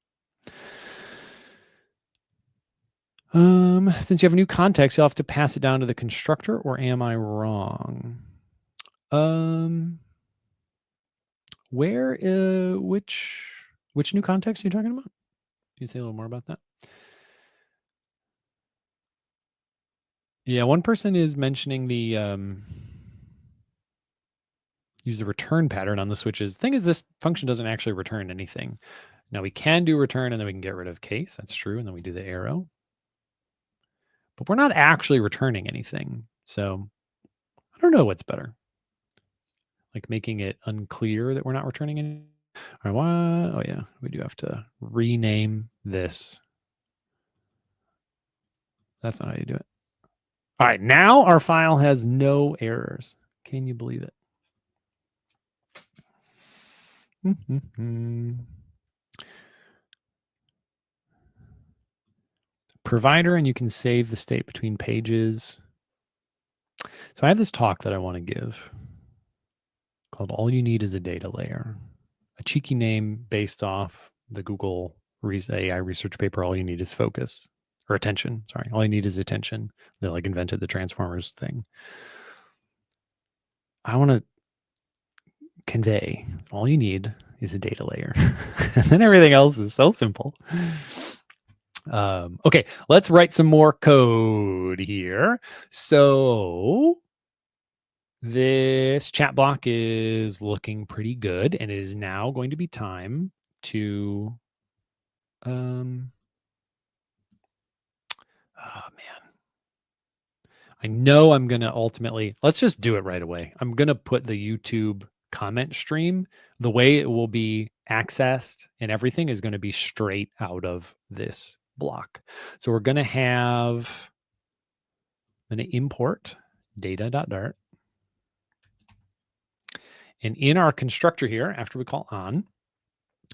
Since you have a new context, you'll have to pass it down to the constructor, or am I wrong? Where, which new context are you talking about? Can you say a little more about that? Yeah, one person is mentioning the use the return pattern on the switches. The thing is, this function doesn't actually return anything. Now we can do return and then we can get rid of case. That's true. And then we do the arrow. But we're not actually returning anything. So I don't know what's better. Like making it unclear that we're not returning anything. All right, what? Oh yeah, we do have to rename this. That's not how you do it. All right, now our file has no errors. Can you believe it? Provider, and you can save the state between pages. So I have this talk that I want to give called All You Need is a Data Layer, a cheeky name based off the Google AI research paper, All You Need is Focus, or Attention. Sorry, all you need is attention. They like invented the Transformers thing. I want to convey all you need is a data layer. And then everything else is so simple. Okay, let's write some more code here. So this chat block is looking pretty good, and it is now going to be time to oh man, I know I'm going to ultimately, let's just do it right away. I'm going to put the YouTube comment stream, the way it will be accessed and everything is going to be straight out of this block. So we're going to have, I'm going to import data.dart. And in our constructor here, after we call on,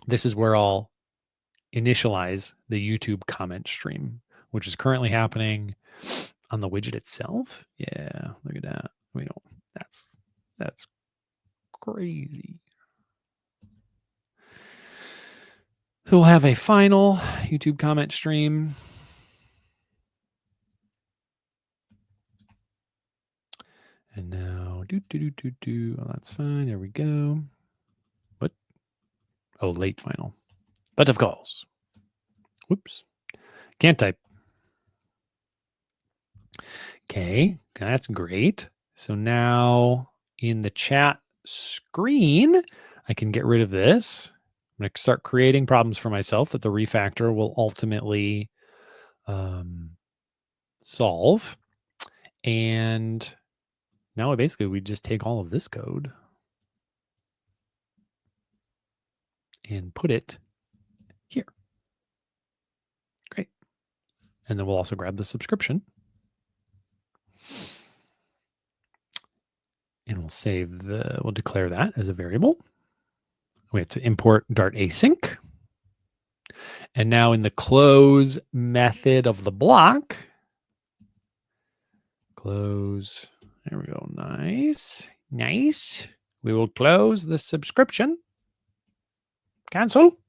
this is where I'll initialize the YouTube comment stream, which is currently happening on the widget itself. Yeah, look at that. We don't, that's crazy. So we'll have a final YouTube comment stream. And now, oh, that's fine. There we go. What? Oh, late final. But of course. Whoops. Can't type. Okay, that's great. So now in the chat screen, I can get rid of this. I'm going to start creating problems for myself that the refactor will ultimately solve. And now basically we just take all of this code and put it here. Great. And then we'll also grab the subscription. And we'll declare that as a variable. We have to import Dart async. And now in the close method of the block, close, there we go, nice, nice. We will close the subscription, cancel.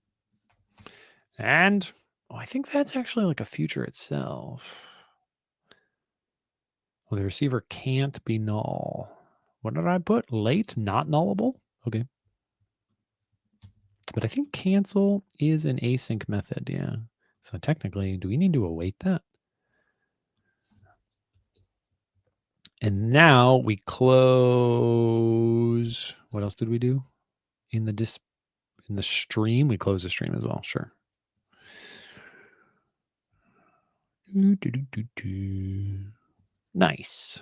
And I think that's actually like a feature itself. Well, the receiver can't be null. What did I put? Late, not nullable? Okay. But I think cancel is an async method, yeah. So technically, do we need to await that? And now we close. What else did we do? In the stream, we close the stream as well. Sure. Nice.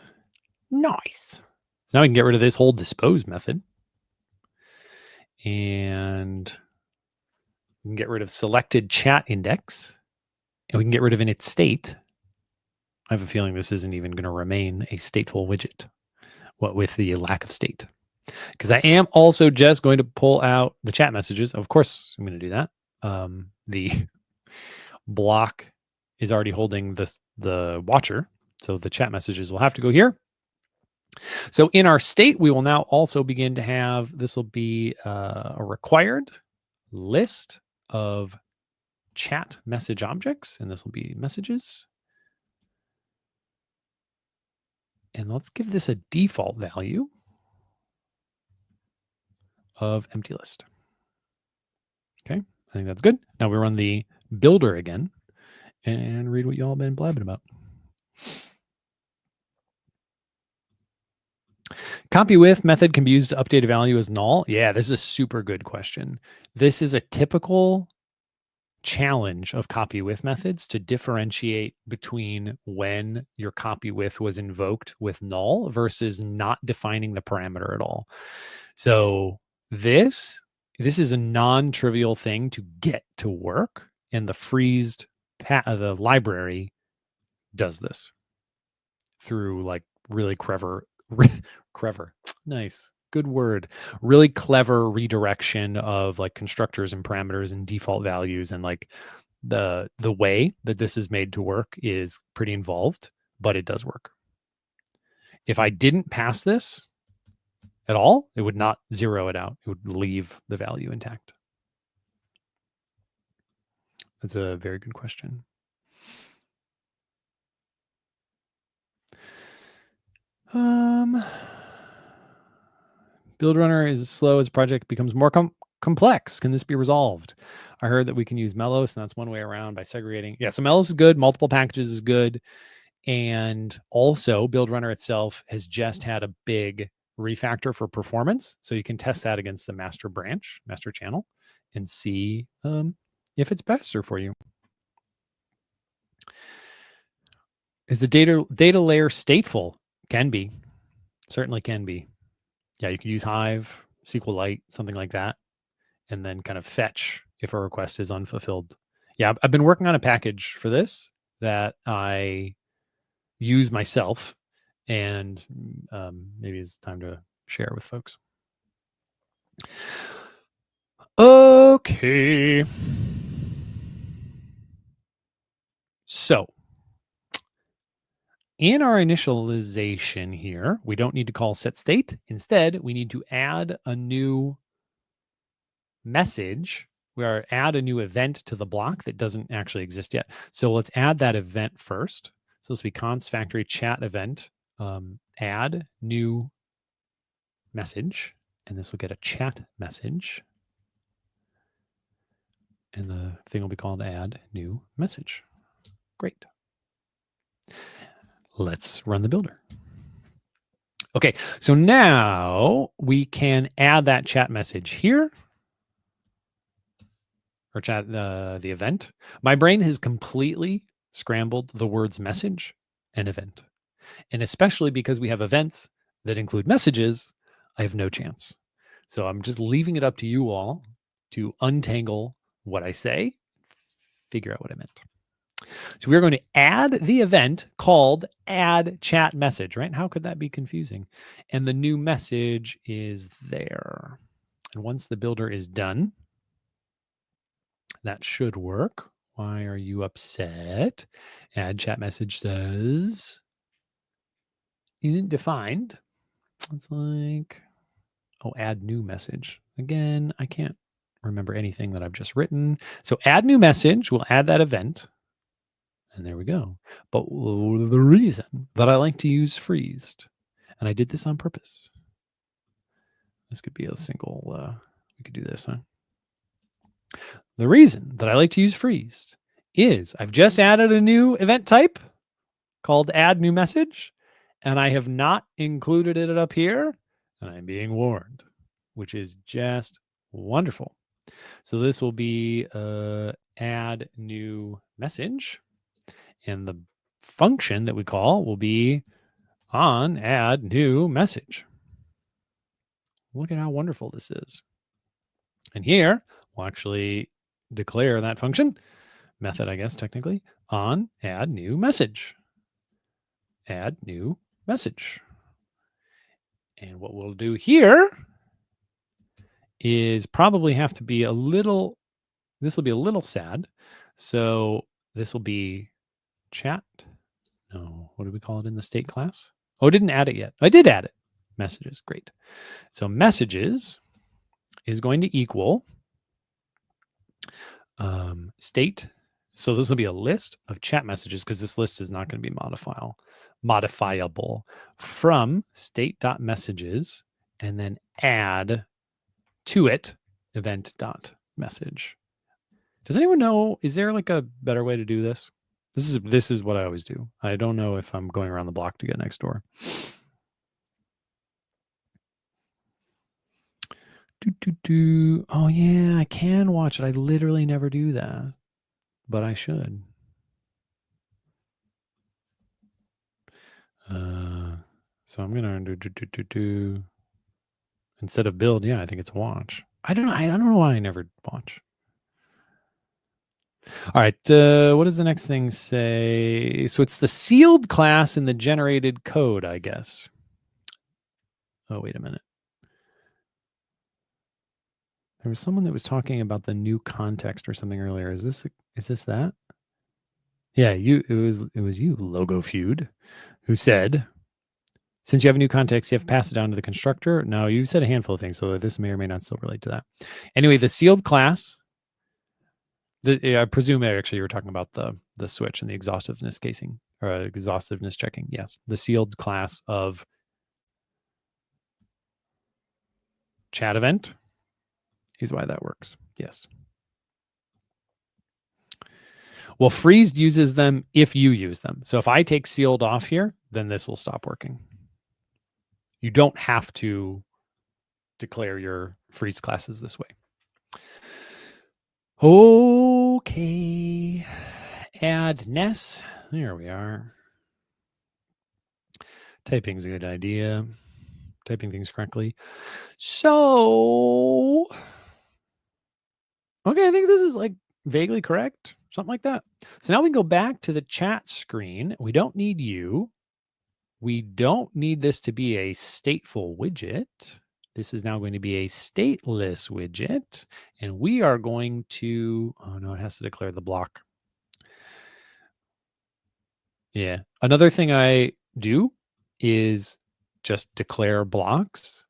Nice. So now we can get rid of this whole dispose method. And we can get rid of selected chat index. And we can get rid of init state. I have a feeling this isn't even going to remain a stateful widget. What with the lack of state. Because I am also just going to pull out the chat messages. Of course, I'm going to do that. The block is already holding the watcher. So the chat messages will have to go here. So in our state, we will now also begin to have, this will be a required list of chat message objects. And this will be messages. And let's give this a default value. of empty list. Okay, I think that's good. Now we run the builder again and read what y'all have been blabbing about. Copy with method can be used to update a value as null. Yeah, this is a super good question. This is a typical challenge of copy with methods to differentiate between when your copy with was invoked with null versus not defining the parameter at all. So this is a non-trivial thing to get to work, and the freezed the library does this through like really clever nice, good word, really clever redirection of like constructors and parameters and default values, and like the way that this is made to work is pretty involved, but it does work. If I didn't pass this at all, it would not zero it out. It would leave the value intact. That's a very good question. Build runner is slow as project becomes more complex. Can this be resolved? I heard that we can use Melos, and that's one way around by segregating. Yeah, so Melos is good. Multiple packages is good. And also build runner itself has just had a big refactor for performance. So you can test that against the master branch, master channel, and see if it's better for you. Is the data layer stateful? Can be. Certainly can be. Yeah, you can use Hive, SQLite, something like that, and then kind of fetch if a request is unfulfilled. Yeah, I've been working on a package for this that I use myself, and maybe it's time to share with folks. Okay. So in our initialization here, we don't need to call set state. Instead, we need to add a new message. We are add a new event to the block that doesn't actually exist yet. So let's add that event first. So this will be const factory chat event, add new message, and this will get a chat message. And the thing will be called add new message. Great. Let's run the builder. Okay, so now we can add that chat message here, or chat the event. My brain has completely scrambled the words message and event. And especially because we have events that include messages, I have no chance. So I'm just leaving it up to you all to untangle what I say, figure out what I meant. So we're going to add the event called add chat message, right? How could that be confusing? And the new message is there. And once the builder is done, that should work. Why are you upset? Add chat message says isn't defined. It's like, oh, add new message. Again, I can't remember anything that I've just written. So add new message, we'll add that event. And there we go. But the reason that I like to use freezed, and I did this on purpose. This could be a single, we could do this, huh? The reason that I like to use freezed is I've just added a new event type called add new message, and I have not included it up here, and I'm being warned, which is just wonderful. So this will be add new message, and the function that we call will be on add new message. Look at how wonderful this is. And here we'll actually declare that function method, I guess, technically, on add new message. Add new message. And what we'll do here is probably have to be a little, this will be a little sad. So this will be chat. No, what do we call it in the state class? Oh, I didn't add it yet. I did add it. Messages, great. So messages is going to equal state. So this will be a list of chat messages because this list is not going to be modifiable from state.messages and then add to it event.message. Does anyone know, is there like a better way to do this? This is what I always do. I don't know if I'm going around the block to get next door. Oh yeah, I can watch it. I literally never do that, but I should. So I'm gonna do instead of build. Yeah, I think it's watch. I don't know why I never watch. All right, what does the next thing say? So it's the sealed class in the generated code, I guess. Oh, wait a minute. There was someone that was talking about the new context or something earlier. Is this that? Yeah, it was you, Logo Feud, who said, since you have a new context, you have to pass it down to the constructor. No, you said a handful of things, so this may or may not still relate to that. Anyway, the sealed class, I presume actually you were talking about the switch and the exhaustiveness casing or exhaustiveness checking. Yes, the sealed class of chat event is why that works. Yes. Well, freezed uses them if you use them. So if I take sealed off here, then this will stop working. You don't have to declare your freeze classes this way. Okay. Add Ness. There we are. Typing's a good idea. Typing things correctly. So, okay, I think this is like vaguely correct. Something like that. So now we can go back to the chat screen. We don't need you. We don't need this to be a stateful widget. This is now going to be a stateless widget. And we are going to, oh no, it has to declare the block. Yeah. Another thing I do is just declare blocks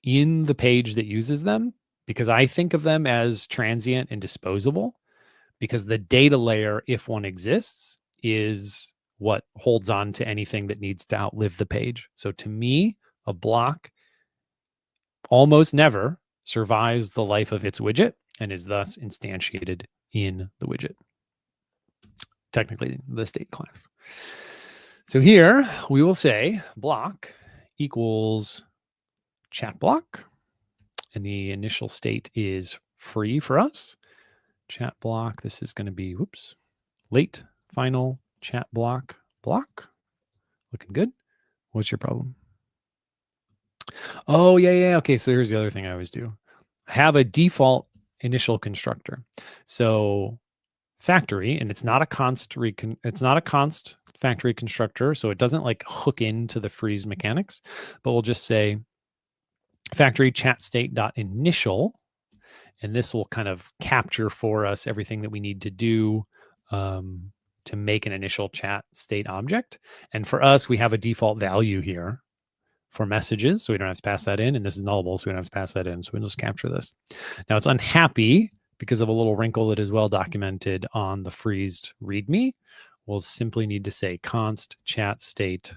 in the page that uses them, because I think of them as transient and disposable, because the data layer, if one exists, is what holds on to anything that needs to outlive the page. So to me, a block almost never survives the life of its widget and is thus instantiated in the widget, technically the state class. So here we will say block equals chat block, and the initial state is free for us. Chat block, this is going to be, whoops, late final chat block. Looking good. What's your problem? Oh, yeah. Okay, so here's the other thing I always do. Have a default initial constructor. So factory, and it's not a const factory constructor, so it doesn't like hook into the freeze mechanics, but we'll just say factory chat state dot initial, and this will kind of capture for us everything that we need to do to make an initial chat state object. And for us, we have a default value here for messages, so we don't have to pass that in, and this is nullable, so we don't have to pass that in. So we'll just capture this. Now it's unhappy because of a little wrinkle that is well documented on the freezed README. We'll simply need to say const chat state,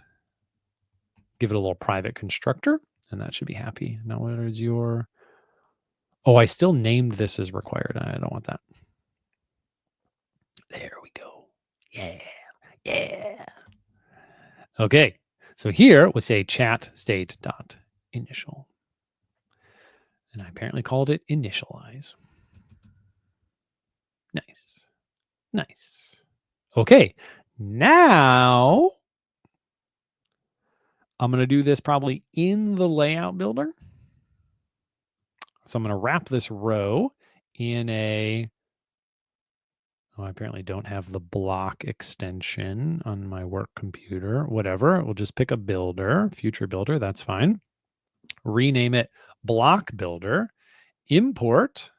give it a little private constructor, and that should be happy. Now what is your, oh, I still named this as required. I don't want that. There we go. Yeah. Okay, so here we'll say chat state dot initial. And I apparently called it initialize. Nice. Okay, now I'm going to do this probably in the layout builder. So I'm going to wrap this row in a, oh, I apparently don't have the block extension on my work computer. Whatever, we'll just pick a builder, future builder, that's fine. Rename it block builder, import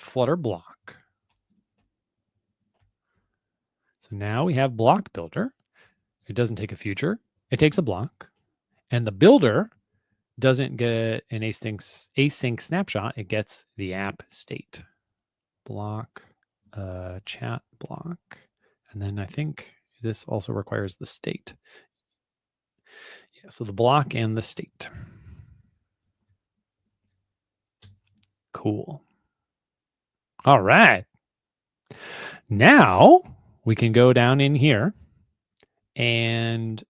Flutter block. So now we have block builder. It doesn't take a future, it takes a block. And the builder doesn't get an async snapshot, it gets the app state. Block, chat block. And then I think this also requires the state. Yeah, so the block and the state. Cool. All right. Now we can go down in here and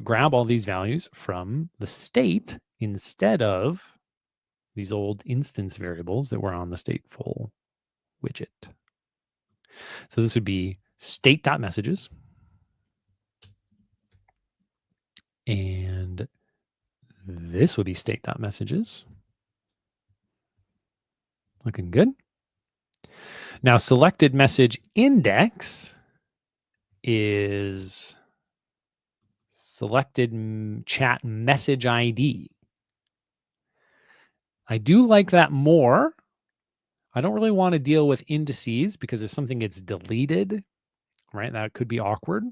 grab all these values from the state instead of these old instance variables that were on the stateful widget. So this would be state.messages. And this would be state.messages. Looking good. Now, selected message index is selected chat message ID. I do like that more. I don't really want to deal with indices because if something gets deleted, right, that could be awkward.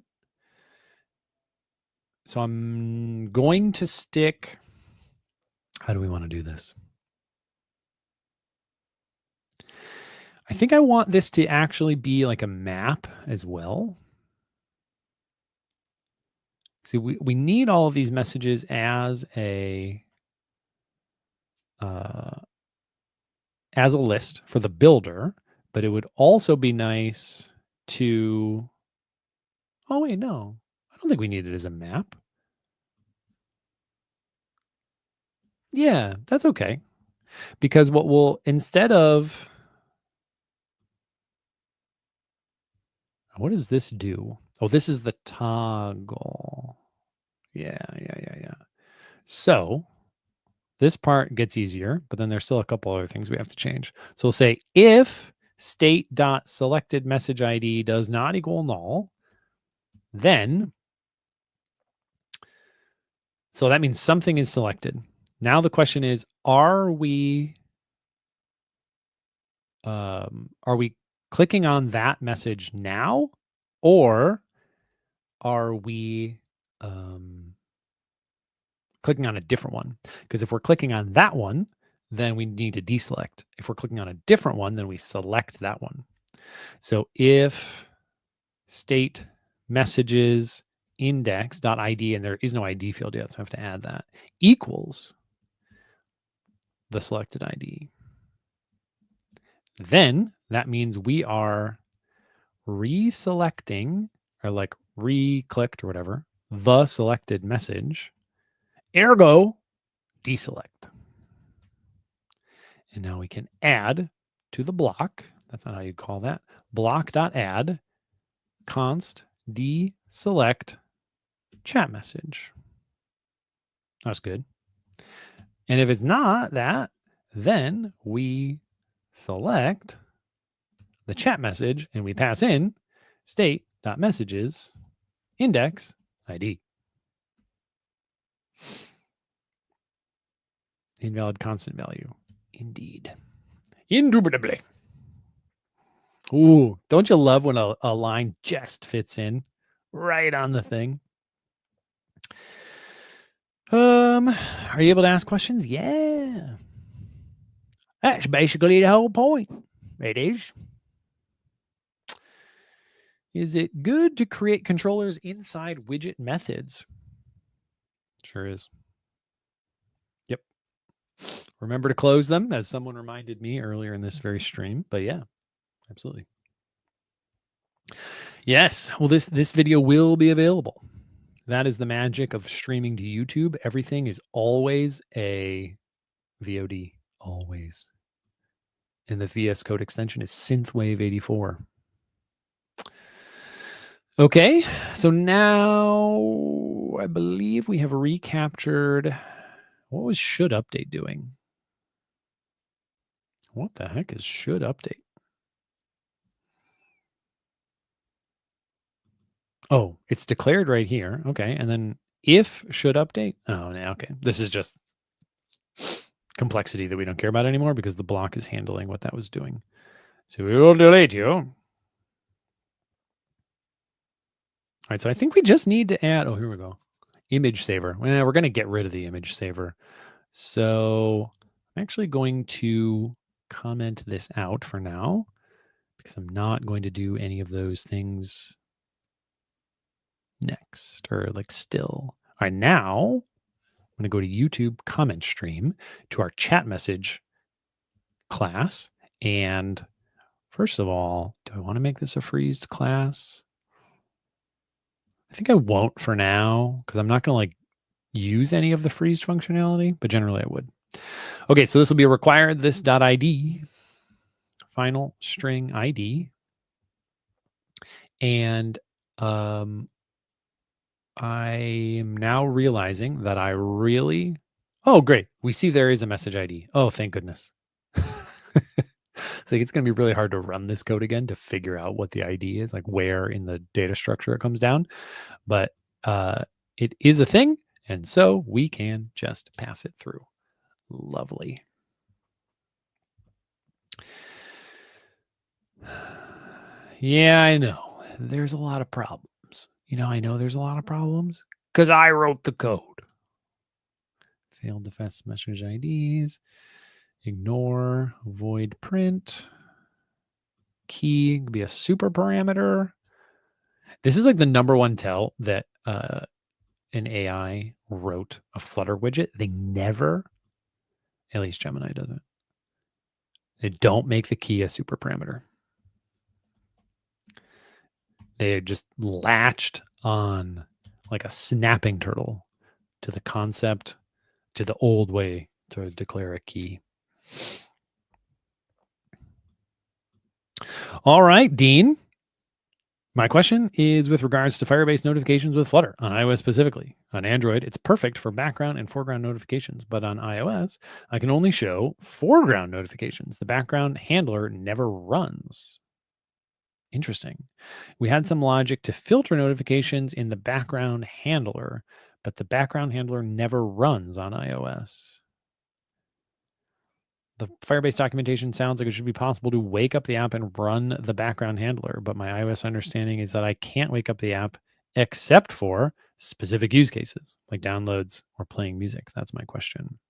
So I'm going to stick. How do we want to do this? I think I want this to actually be like a map as well. See, we need all of these messages as a list for the builder, but it would also be nice to. Oh wait, no, I don't think we need it as a map. Yeah, that's okay, because what we'll instead of. What does this do? Oh, this is the toggle. Yeah. So this part gets easier, but then there's still a couple other things we have to change. So we'll say if state.selected message ID does not equal null, then, so that means something is selected. Now the question is, are we clicking on that message now, or are we clicking on a different one? Because if we're clicking on that one, then we need to deselect. If we're clicking on a different one, then we select that one. So if state messages index.id, and there is no ID field yet, so I have to add that, equals the selected ID, then that means we are reselecting, or like re-clicked or whatever, the selected message, ergo deselect. And now we can add to the block. That's not how you call that. Block.add const deselect chat message. That's good. And if it's not that, then we select the chat message and we pass in state.messages index ID. Invalid constant value. Indeed. Indubitably. Ooh, don't you love when a line just fits in right on the thing? Are you able to ask questions? Yeah. That's basically the whole point. It is. Is it good to create controllers inside widget methods? Sure is. Yep. Remember to close them, as someone reminded me earlier in this very stream. But yeah, absolutely. Yes. Well, this video will be available. That is the magic of streaming to YouTube. Everything is always a VOD. Always. And the VS Code extension is Synthwave 84. Okay, so now I believe we have recaptured. What was should update doing? What the heck is should update? Oh, it's declared right here. Okay, and then if should update. Oh, yeah, okay. This is just complexity that we don't care about anymore because the block is handling what that was doing. So we will delete you. All right, so I think we just need to add, oh, here we go. Image saver. Well, we're going to get rid of the image saver. So I'm actually going to comment this out for now because I'm not going to do any of those things next or like still. All right, now I'm going to go to YouTube comment stream to our chat message class. And first of all, do I want to make this a freezed class? I think I won't for now because I'm not going to like use any of the freeze functionality, but generally I would. Okay, so this will be a required this.id, final string ID. And I am now realizing that I really, oh, great. We see there is a message ID. Oh, thank goodness. Like it's going to be really hard to run this code again to figure out what the ID is, like where in the data structure it comes down. But it is a thing. And so we can just pass it through. Lovely. Yeah, I know. There's a lot of problems. I know there's a lot of problems because I wrote the code. Failed to fetch message IDs. Ignore, void print. Key could be a super parameter. This is like the number one tell that an AI wrote a Flutter widget. They never, at least Gemini doesn't. They don't make the key a super parameter. They just latched on like a snapping turtle to the concept, to the old way to declare a key. All right, Dean. My question is with regards to Firebase notifications with Flutter on iOS specifically. On Android, it's perfect for background and foreground notifications, but on iOS, I can only show foreground notifications. The background handler never runs. Interesting. We had some logic to filter notifications in the background handler, but the background handler never runs on iOS. The Firebase documentation sounds like it should be possible to wake up the app and run the background handler, but my iOS understanding is that I can't wake up the app except for specific use cases like downloads or playing music. That's my question.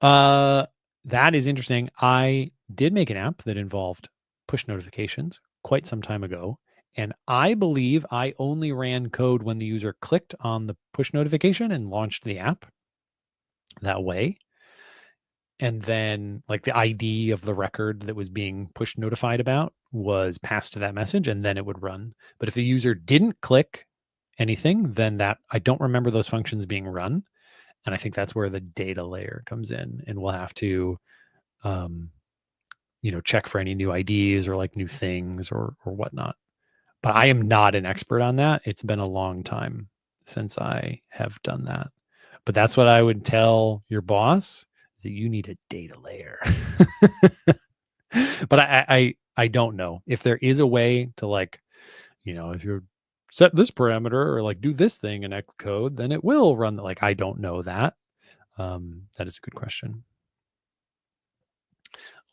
That is interesting. I did make an app that involved push notifications quite some time ago, and I believe I only ran code when the user clicked on the push notification and launched the app that way. And then like the ID of the record that was being push notified about was passed to that message and then it would run. But if the user didn't click anything, then that I don't remember those functions being run. And I think that's where the data layer comes in, and we'll have to, check for any new IDs or like new things or whatnot. But I am not an expert on that. It's been a long time since I have done that. But that's what I would tell your boss, is that you need a data layer. But I don't know if there is a way to like, if you set this parameter or like do this thing in Xcode, then it will run. Like, I don't know that. That is a good question.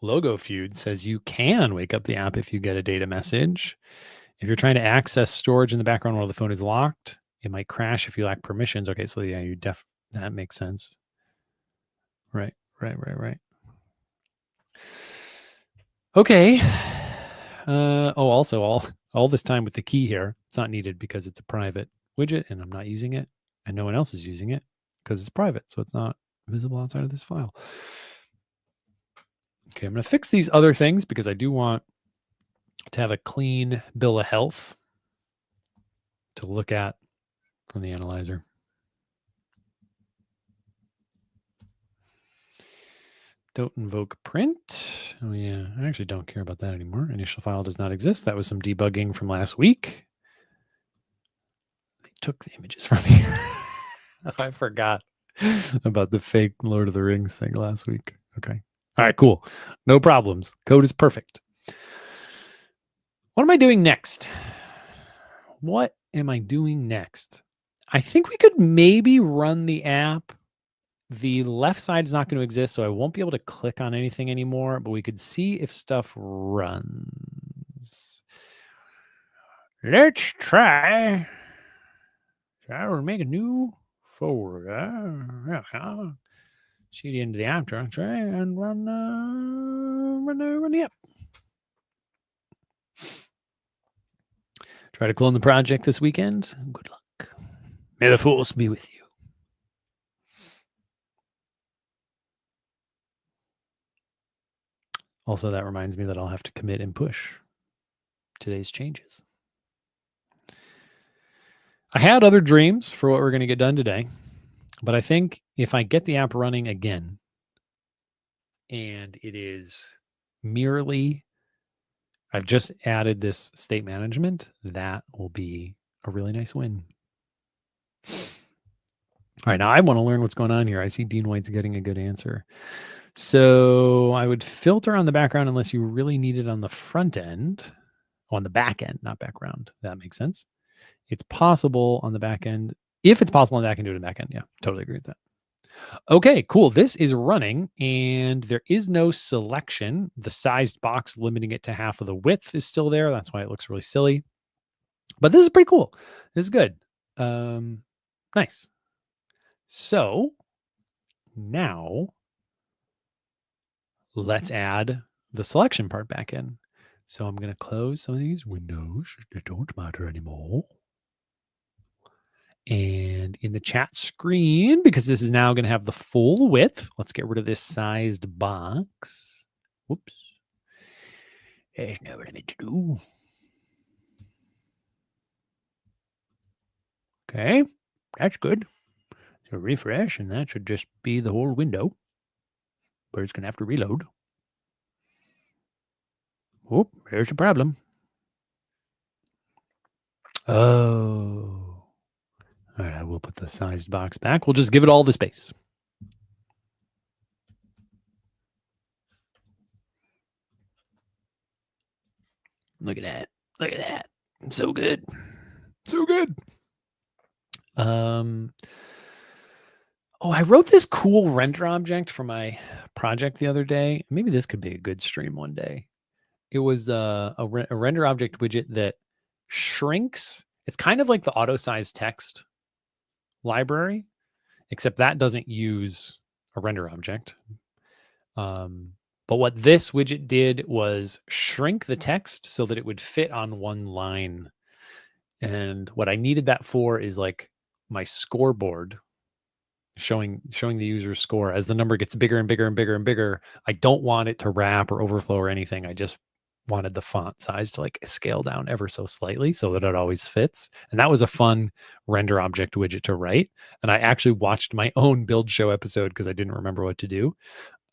Logo Feud says you can wake up the app if you get a data message. If you're trying to access storage in the background while the phone is locked, it might crash if you lack permissions. Okay, so yeah, that makes sense. Right. Okay. Also all this time with the key here, it's not needed because it's a private widget and I'm not using it and no one else is using it because it's private. So it's not visible outside of this file. Okay, I'm going to fix these other things because I do want to have a clean bill of health to look at from the analyzer. Don't invoke print. Oh yeah, I actually don't care about that anymore. Initial file does not exist. That was some debugging from last week. They took the images from me. I forgot about the fake Lord of the Rings thing last week. Okay. All right, cool. No problems. Code is perfect. What am I doing next? I think we could maybe run the app. The left side is not going to exist, so I won't be able to click on anything anymore, but we could see if stuff runs. Let's try. I will make a new folder. CD into the app directory and run the app. Try to clone the project this weekend. Good luck. May the force be with you. Also, that reminds me that I'll have to commit and push today's changes. I had other dreams for what we're going to get done today, but I think if I get the app running again and it is merely, I've just added this state management, that will be a really nice win. All right, now I want to learn what's going on here. I see Dean White's getting a good answer. So I would filter on the background unless you really need it on the front end, on the back end, not background. That makes sense. It's possible on the back end. If it's possible on the back end, do it in the back end. Yeah, totally agree with that. Okay, cool. This is running and there is no selection. The sized box limiting it to half of the width is still there. That's why it looks really silly. But this is pretty cool. This is good. Nice. So now let's add the selection part back in. So I'm going to close some of these windows that don't matter anymore. And in the chat screen, because this is now going to have the full width, let's get rid of this sized box. Whoops. There's not what I meant to do. Okay, that's good. So refresh, and that should just be the whole window. But it's going to have to reload. Oh, there's a problem. Oh. All right, I will put the sized box back. We'll just give it all the space. Look at that. Look at that. So good. So good. Oh, I wrote this cool render object for my project the other day. Maybe this could be a good stream one day. It was a render object widget that shrinks. It's kind of like the auto size text library, except that doesn't use a render object. But what this widget did was shrink the text so that it would fit on one line. And what I needed that for is like my scoreboard showing the user's score. As the number gets bigger and bigger and bigger and bigger, I don't want it to wrap or overflow or anything. I just wanted the font size to like scale down ever so slightly so that it always fits. And that was a fun render object widget to write. And I actually watched my own build show episode because I didn't remember what to do.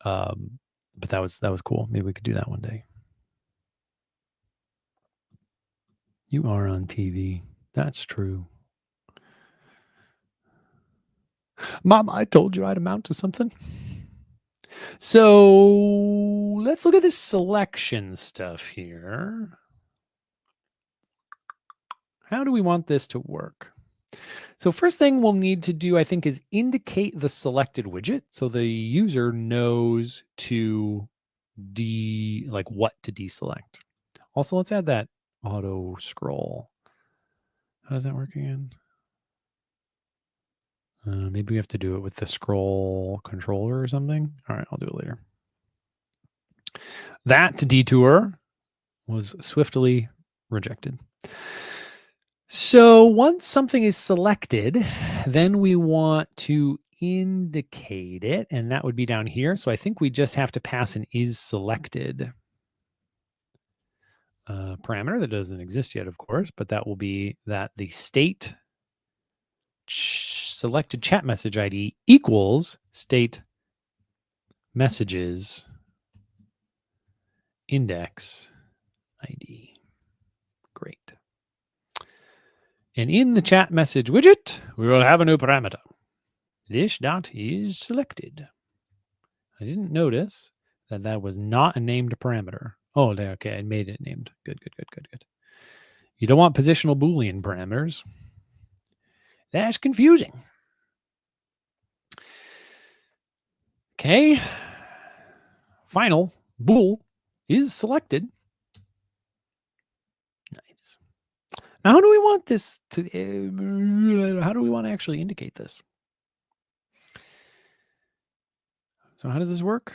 But that was cool. Maybe we could do that one day. You are on TV. That's true. Mom, I told you I'd amount to something. So let's look at this selection stuff here. How do we want this to work? So first thing we'll need to do, I think, is indicate the selected widget so the user knows to what to deselect. Also, let's add that auto scroll. How does that work again? Maybe we have to do it with the scroll controller or something. All right, I'll do it later. That detour was swiftly rejected. So once something is selected, then we want to indicate it, and that would be down here. So I think we just have to pass an isSelected parameter that doesn't exist yet, of course, but that will be that the state selected chat message ID equals state messages index ID. Great. And in the chat message widget, we will have a new parameter. This dot is selected. I didn't notice that that was not a named parameter. Oh, okay, I made it named. Good. You don't want positional Boolean parameters. That's confusing. Okay. Final bool is selected. Nice. Now, how do we want this to, how do we want to actually indicate this? So how does this work?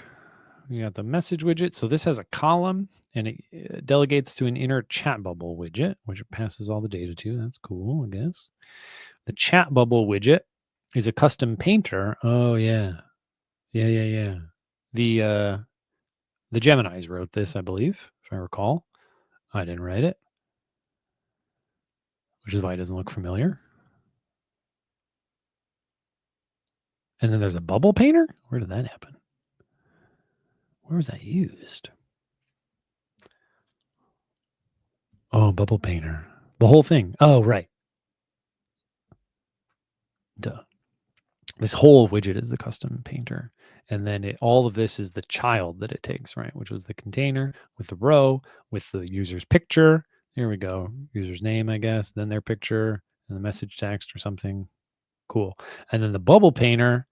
We got the message widget. So this has a column and it delegates to an inner chat bubble widget, which it passes all the data to. That's cool, I guess. The chat bubble widget is a custom painter. Oh, yeah. Yeah. The The Geminis wrote this, I believe, if I recall. I didn't write it, which is why it doesn't look familiar. And then there's a bubble painter. Where did that happen? Where was that used? Oh, bubble painter. The whole thing. Oh, right. Duh. This whole widget is the custom painter. And then all of this is the child that it takes, right? Which was the container with the row, with the user's picture. Here we go. User's name, I guess. Then their picture and the message text or something. Cool. And then the bubble painter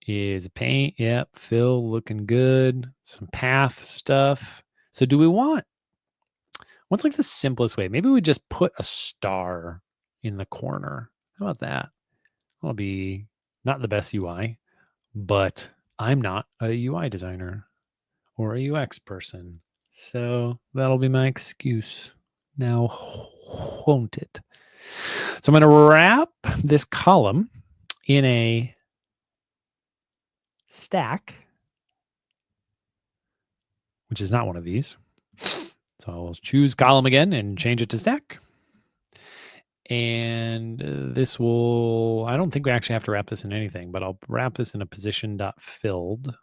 is paint. Yep. Fill looking good. Some path stuff. So do we want, what's like the simplest way? Maybe we just put a star in the corner. How about that? That'll be not the best UI, but I'm not a UI designer or a UX person. So that'll be my excuse. Now, won't it? So I'm going to wrap this column in a stack, which is not one of these. So I'll choose column again and change it to stack. And this will, I don't think we actually have to wrap this in anything, but I'll wrap this in a position.filled.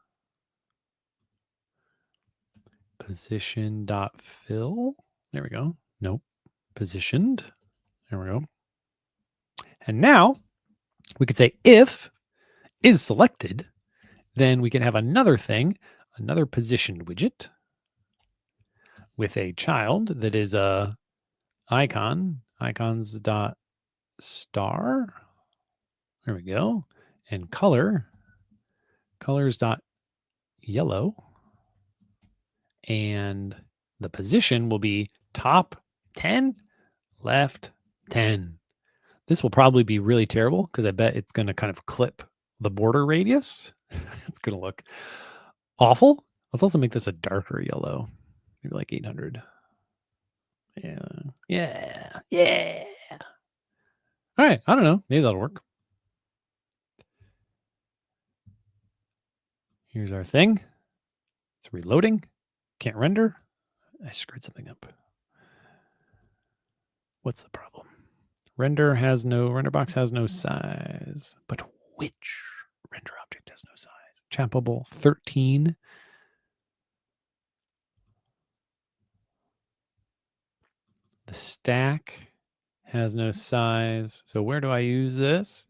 Position.fill. There we go. Nope. Positioned. There we go. And now we could say if is selected, then we can have another thing, another positioned widget with a child that is a icon, icons.star. There we go. And color, colors.yellow. And the position will be top 10, left 10. This will probably be really terrible because I bet it's going to kind of clip the border radius. It's going to look awful. Let's also make this a darker yellow, maybe like 800. Yeah. All right. I don't know. Maybe that'll work. Here's our thing. It's reloading. Can't render. I screwed something up. What's the problem? Render box has no size. But which render object has no size? Chappable 13. The stack has no size. So where do I use this?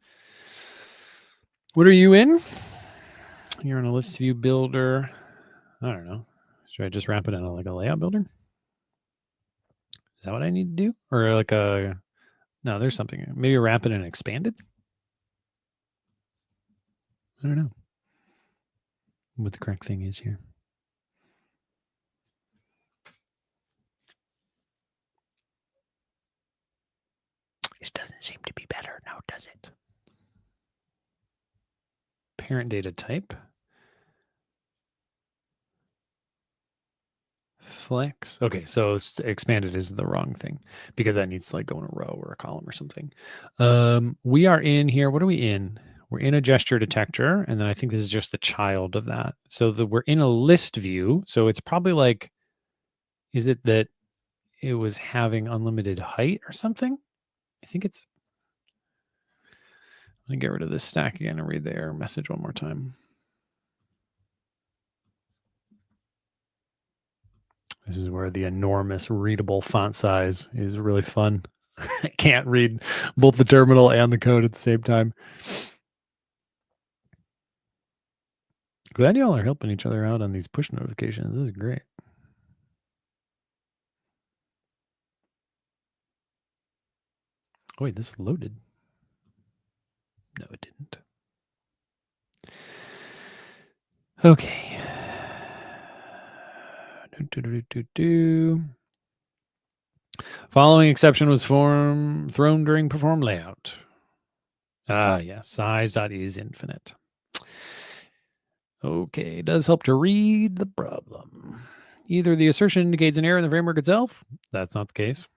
What are you in? You're in a list view builder. I don't know. Should I just wrap it in like a layout builder? Is that what I need to do? Or like a, no, there's something. Maybe wrap it in expanded? I don't know what the correct thing is here. This doesn't seem to be better now, does it? Parent data type. Flex. Okay, so expanded is the wrong thing because that needs to like go in a row or a column or something. We are in here. What are we in? We're in a gesture detector, and then I think this is just the child of that. So we're in a list view. So it's probably like, is it that it was having unlimited height or something? I think it's, I'm gonna get rid of this stack again and read the error message one more time. This is where the enormous readable font size is really fun. I can't read both the terminal and the code at the same time. Glad y'all are helping each other out on these push notifications. This is great. Oh, wait, this loaded. No, it didn't. Okay. Following exception was thrown during perform layout. Yeah, size.is infinite. Okay, it does help to read the problem. Either the assertion indicates an error in the framework itself. That's not the case.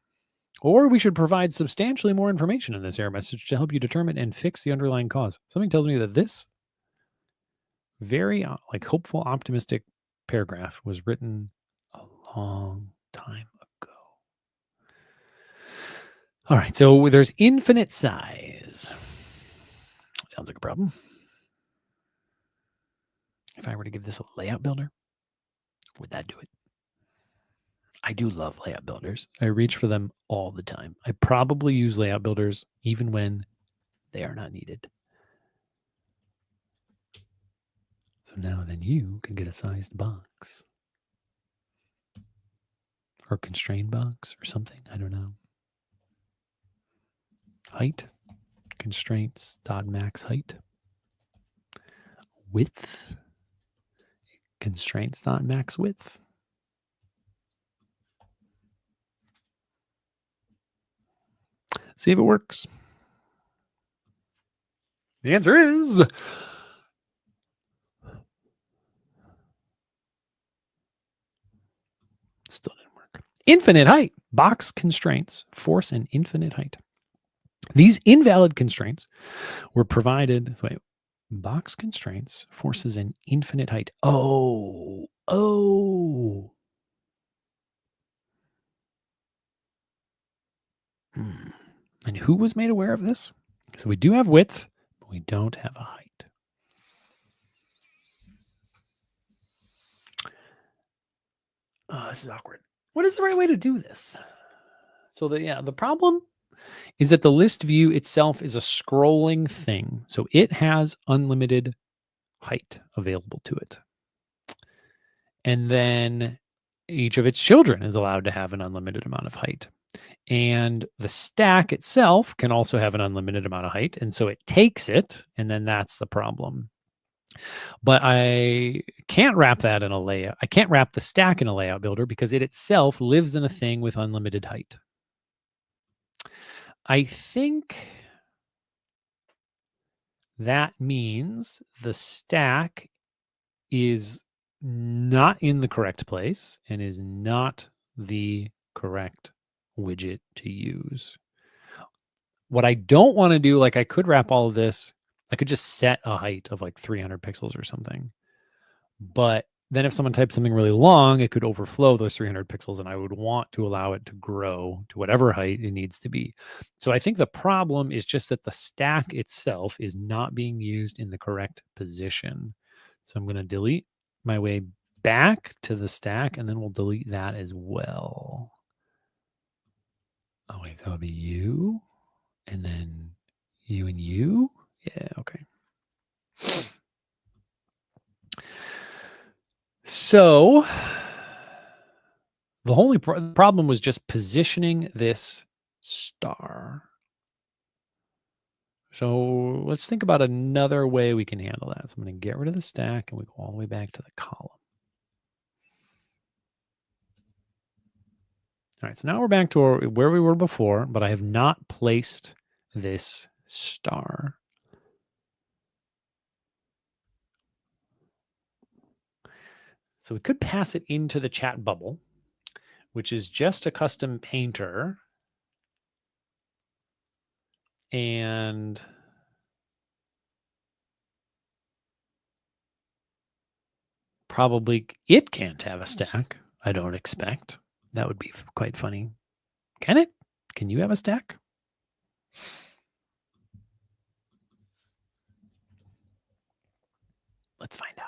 Or we should provide substantially more information in this error message to help you determine and fix the underlying cause. Something tells me that this very like hopeful, optimistic paragraph was written a long time ago. All right, so there's infinite size. Sounds like a problem. If I were to give this a layout builder, would that do it? I do love layout builders. I reach for them all the time. I probably use layout builders even when they are not needed. So now then you can get a sized box. Or constrained box or something. I don't know. Height. Constraints dot max height. Width. Constraints dot max width. See if it works. The answer is still didn't work. Infinite height. Box constraints force an infinite height. These invalid constraints were provided. Wait, box constraints forces an infinite height. Oh. And who was made aware of this? So we do have width, but we don't have a height. Oh, this is awkward. What is the right way to do this? So the problem is that the list view itself is a scrolling thing. So it has unlimited height available to it. And then each of its children is allowed to have an unlimited amount of height. And the stack itself can also have an unlimited amount of height. And so it takes it, and then that's the problem. But I can't wrap that in a layout. I can't wrap the stack in a layout builder because it itself lives in a thing with unlimited height. I think that means the stack is not in the correct place and is not the correct widget to use. What I don't want to do, like I could wrap all of this, I could just set a height of like 300 pixels or something. But then if someone types something really long, it could overflow those 300 pixels, and I would want to allow it to grow to whatever height it needs to be. So I think the problem is just that the stack itself is not being used in the correct position. So I'm going to delete my way back to the stack, and then we'll delete that as well. Oh, wait, that would be you, and then you and you. Yeah, okay. So the only problem was just positioning this star. So let's think about another way we can handle that. So I'm going to get rid of the stack and we go all the way back to the column. All right, so now we're back to where we were before, but I have not placed this star. So we could pass it into the chat bubble, which is just a custom painter. And probably it can't have a stack, I don't expect. That would be quite funny. Can it? Can you have a stack? Let's find out.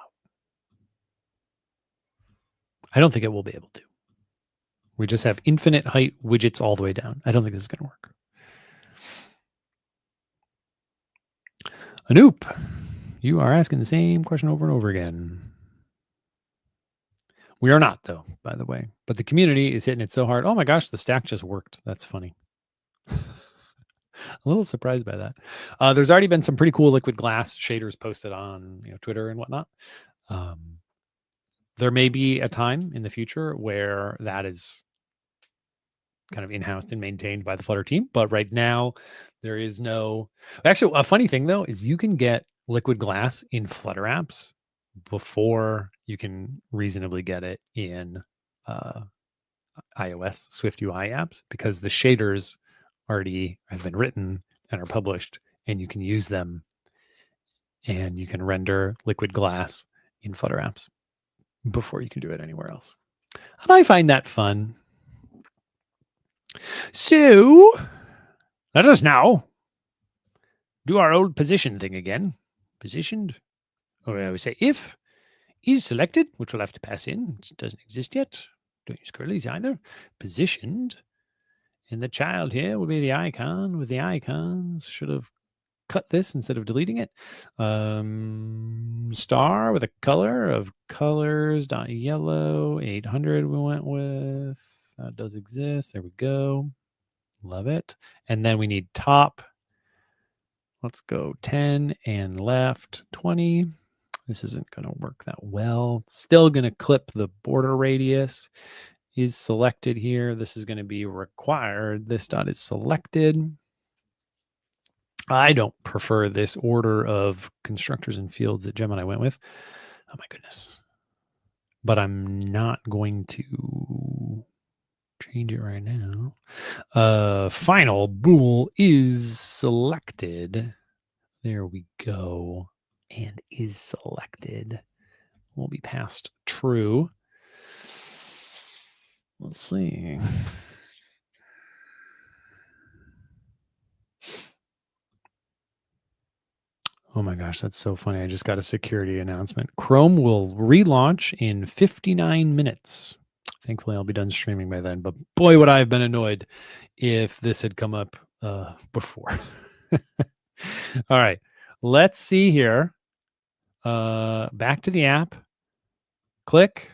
I don't think it will be able to. We just have infinite height widgets all the way down. I don't think this is going to work. Anoop, you are asking the same question over and over again. We are not, though, by the way. But the community is hitting it so hard. Oh my gosh, the stack just worked. That's funny. A little surprised by that. There's already been some pretty cool liquid glass shaders posted on Twitter and whatnot. There may be a time in the future where that is kind of in-house and maintained by the Flutter team. But right now, there is no... Actually, a funny thing, though, is you can get liquid glass in Flutter apps before you can reasonably get it in iOS Swift UI apps, because the shaders already have been written and are published, and you can use them, and you can render liquid glass in Flutter apps before you can do it anywhere else. And I find that fun. So let us now do our old position thing again. Positioned. Or we say if is selected, which we'll have to pass in. It doesn't exist yet. Don't use curlies either. Positioned. And the child here will be the icon with the icons. Should have cut this instead of deleting it. Star with a color of colors.yellow. 800 we went with. That does exist. There we go. Love it. And then we need top. Let's go 10 and left 20. This isn't going to work that well. Still going to clip the border radius. Is selected here. This is going to be required. This dot is selected. I don't prefer this order of constructors and fields that Gemini went with. Oh my goodness. But I'm not going to change it right now. Final bool is selected. There we go. And is selected. Will be passed true. Let's see. Oh my gosh, that's so funny. I just got a security announcement. Chrome will relaunch in 59 minutes. Thankfully, I'll be done streaming by then. But boy, would I have been annoyed if this had come up before. All right, let's see here. Back to the app. Click.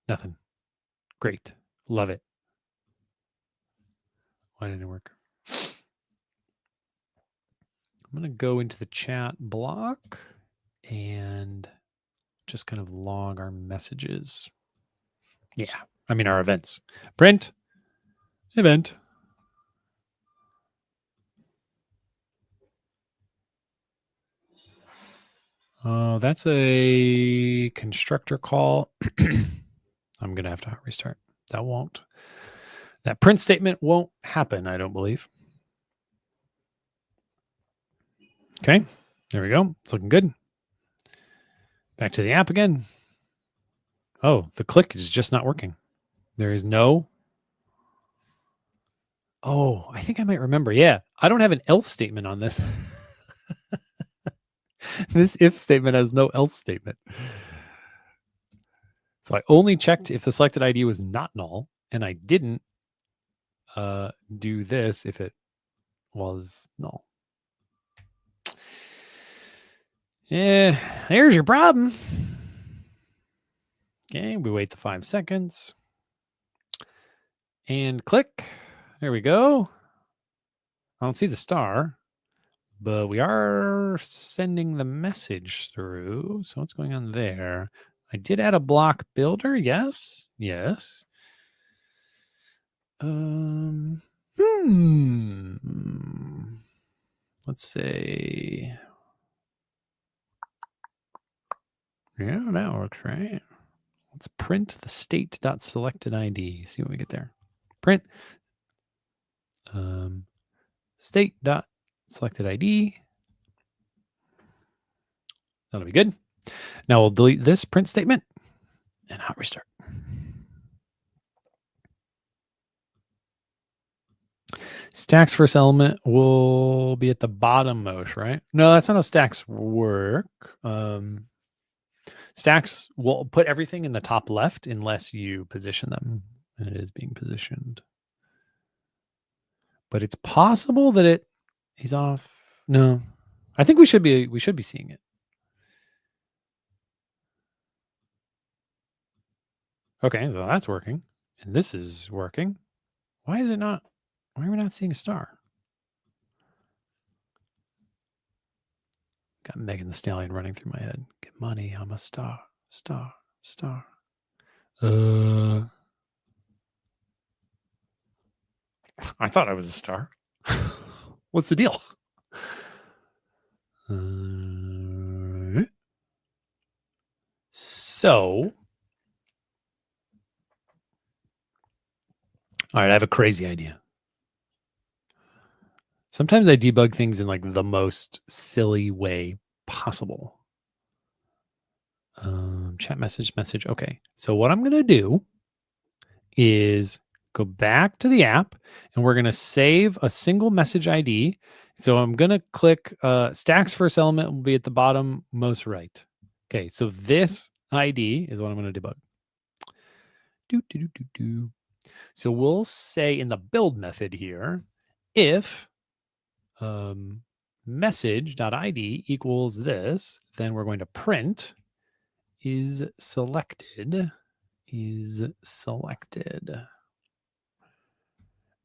Nothing. Great. Love it. Why didn't it work? I'm going to go into the chat block and just kind of log our messages. Yeah, I mean our events. Print. Event. Oh, that's a constructor call. I'm going to have to restart. That print statement won't happen, I don't believe. Okay, there we go. It's looking good. Back to the app again. Oh, the click is just not working. There is no. Oh, I think I might remember. Yeah, I don't have an else statement on this. This if statement has no else statement. So I only checked if the selected ID was not null, and I didn't do this if it was null. Yeah, there's your problem. Okay, we wait the 5 seconds. And click. There we go. I don't see the star, but we are sending the message through. So what's going on there? I did add a block builder. Yes. Yes. Let's say. Yeah, that works, right? Let's print the state.selected ID. See what we get there. Print state.selected ID. That'll be good. Now we'll delete this print statement and hot restart. Stacks first element will be at the bottommost, right? No, that's not how stacks work. Stacks will put everything in the top left unless you position them, and it is being positioned. But it's possible that he's off. No, I think we should be seeing it. Okay, so that's working, and this is working. Why is it not? Why are we not seeing a star? Got Megan the Stallion running through my head. Get money, I'm a star, star, star. I thought I was a star. What's the deal? So, all right, I have a crazy idea. Sometimes I debug things in like the most silly way possible. Chat message. Okay. So what I'm going to do is go back to the app and we're going to save a single message ID. So I'm going to click stacks first element will be at the bottom most right. Okay. So this ID is what I'm going to debug. So we'll say in the build method here, if message.id equals this, then we're going to print is selected.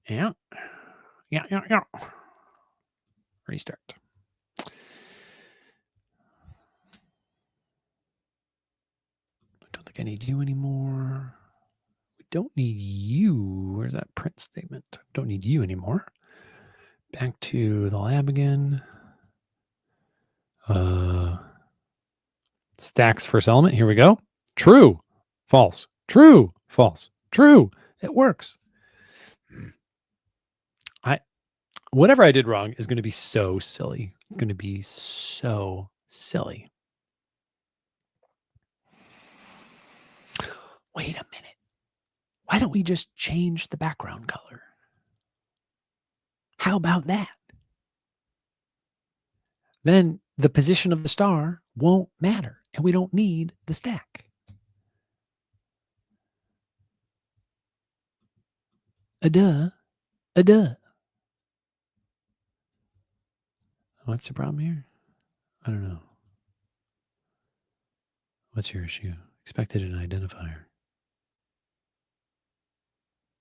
Yeah. Restart. I don't think I need you anymore. We don't need you. Where's that print statement? Don't need you anymore. Back to the lab again. Stacks first element. Here we go. True, false, true, false, true. It works. Whatever I did wrong is going to be so silly. It's going to be so silly. Wait a minute. Why don't we just change the background color? How about that? Then the position of the star won't matter, and we don't need the stack. A duh. What's the problem here? I don't know. What's your issue? Expected an identifier.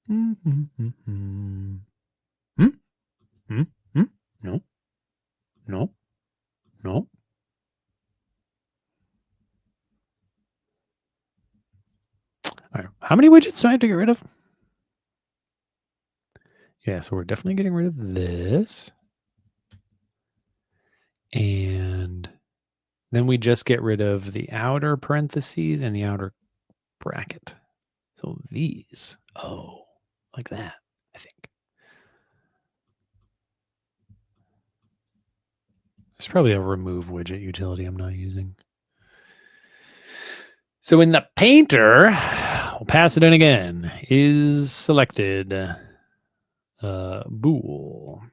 No. All right. How many widgets do I have to get rid of? Yeah, so we're definitely getting rid of this. And then we just get rid of the outer parentheses and the outer bracket. So these, like that, I think. There's probably a remove widget utility I'm not using. So in the painter, we'll pass it in again. Is selected bool.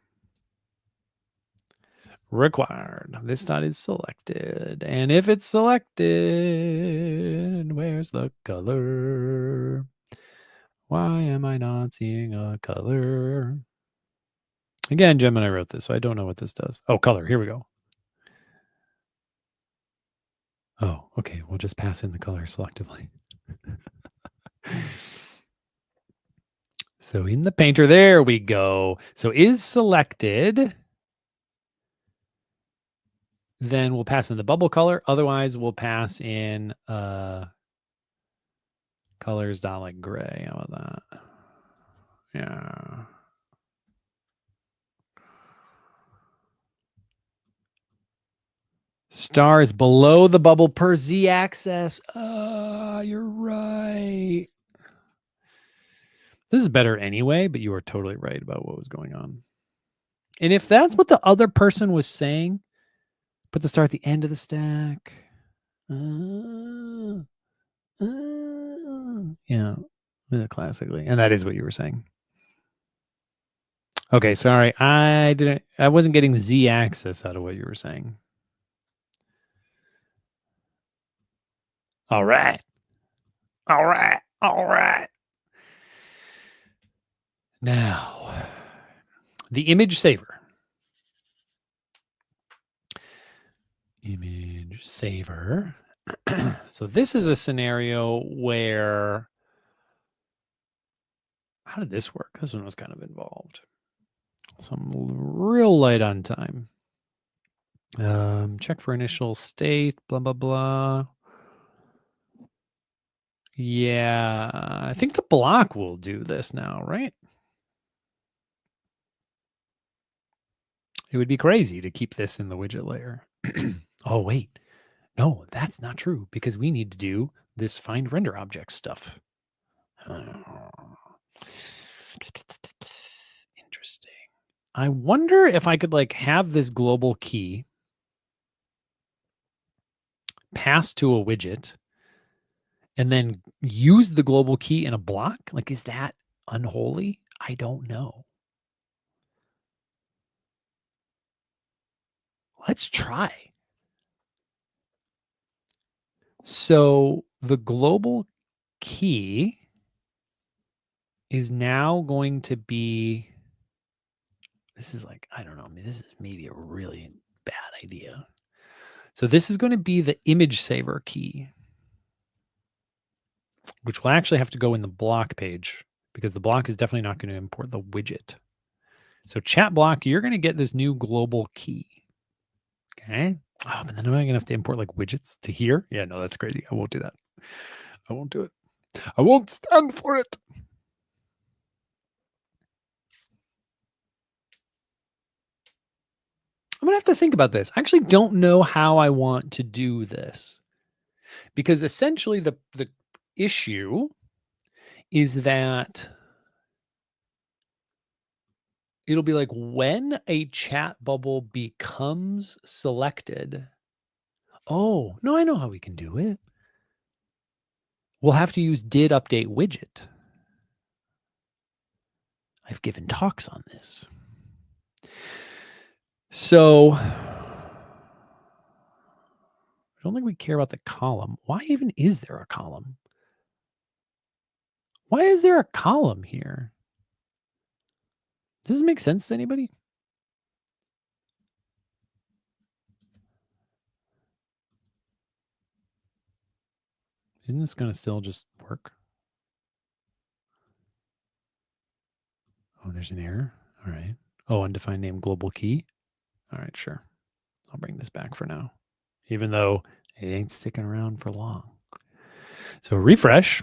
Required. This dot is selected. And if it's selected, where's the color? Why am I not seeing a color? Again, Gemini wrote this, so I don't know what this does. Oh, color. Here we go. Oh, okay. We'll just pass in the color selectively. So in the painter, there we go. So is selected. Then we'll pass in the bubble color. Otherwise, we'll pass in colors dot like gray. How about that? Yeah. Star is below the bubble per z-axis. You're right. This is better anyway, but you are totally right about what was going on. And if that's what the other person was saying, put the star at the end of the stack. Yeah, classically. And that is what you were saying. Okay, sorry. I wasn't getting the z-axis out of what you were saying. All right. Now, the image saver. Image saver. So this is a scenario where, how did this work? This one was kind of involved. So I'm real light on time. Check for initial state, blah, blah, blah. Yeah, I think the block will do this now, right? It would be crazy to keep this in the widget layer. Oh, wait. No, that's not true because we need to do this find render object stuff. Interesting. I wonder if I could like have this global key pass to a widget, and then use the global key in a block? Like, is that unholy? I don't know. Let's try. So the global key is now going to be, this is like, I don't know, I mean, this is maybe a really bad idea. So this is going to be the image saver key, which will actually have to go in the block page because the block is definitely not going to import the widget. So chat block, you're going to get this new global key. Okay. Oh, but then am I going to have to import like widgets to here? Yeah, no, that's crazy. I won't do that. I won't do it. I won't stand for it. I'm going to have to think about this. I actually don't know how I want to do this because essentially the issue is that it'll be like when a chat bubble becomes selected. Oh, no, I know how we can do it. We'll have to use did update widget. I've given talks on this. So I don't think we care about the column. Why even is there a column? Why is there a column here? Does this make sense to anybody? Isn't this going to still just work? Oh, there's an error. All right. Oh, undefined name global key. All right, sure. I'll bring this back for now, even though it ain't sticking around for long. So refresh.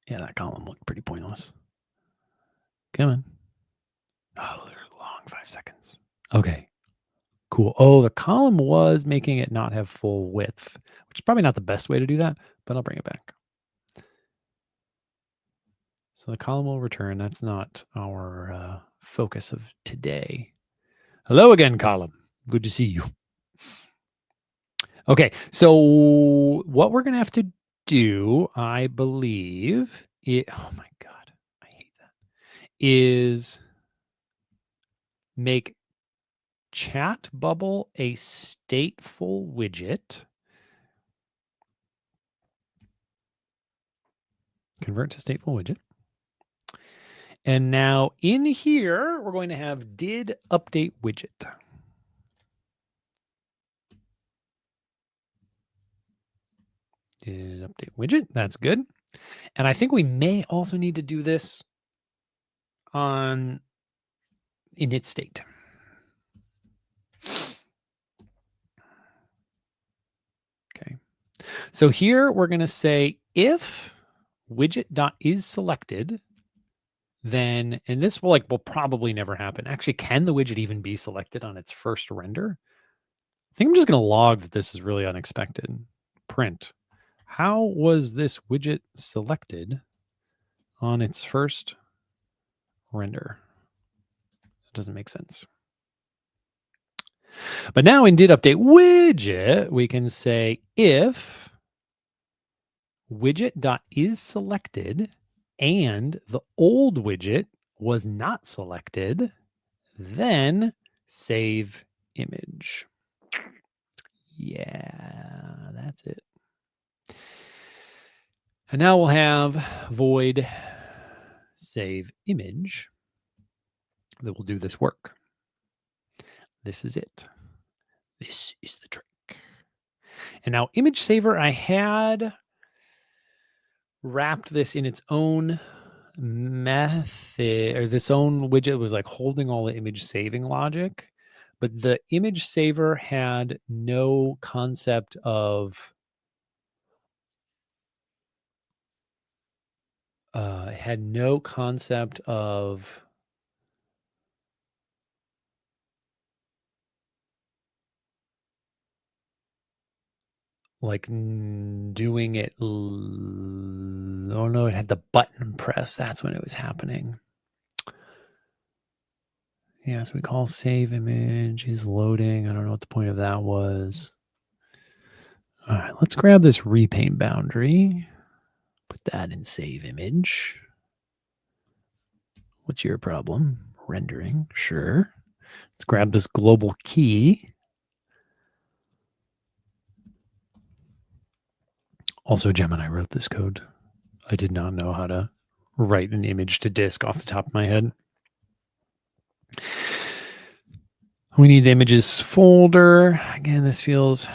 Yeah, that column looked pretty pointless. Come on. Oh, they're long 5 seconds. Okay, cool. Oh, the column was making it not have full width, which is probably not the best way to do that, but I'll bring it back. So the column will return. That's not our focus of today. Hello again, column. Good to see you. Okay, so what we're going to have to do, I believe, oh my God, I hate that, is make chat bubble a stateful widget. Convert to stateful widget. And now in here, we're going to have did update widget. Did update widget. That's good. And I think we may also need to do this on init state. Okay. So here we're going to say if widget.is selected, then, and this will probably never happen. Actually, can the widget even be selected on its first render? I think I'm just going to log that this is really unexpected. Print. How was this widget selected on its first render? It doesn't make sense. But now in did update widget, we can say if widget.is selected and the old widget was not selected, then save image. Yeah, that's it. And now we'll have void save image that will do this work. This is it. This is the trick. And now image saver, I had wrapped this in its own method, or this own widget was like holding all the image saving logic, but the image saver had no concept of like doing it. Oh no, it had the button press. That's when it was happening. Yeah, so we call save image is loading. I don't know what the point of that was. All right, let's grab this repaint boundary. Put that in save image. What's your problem? Rendering, sure. Let's grab this global key. Also, Gemini wrote this code. I did not know how to write an image to disk off the top of my head. We need the images folder. Again, this feels...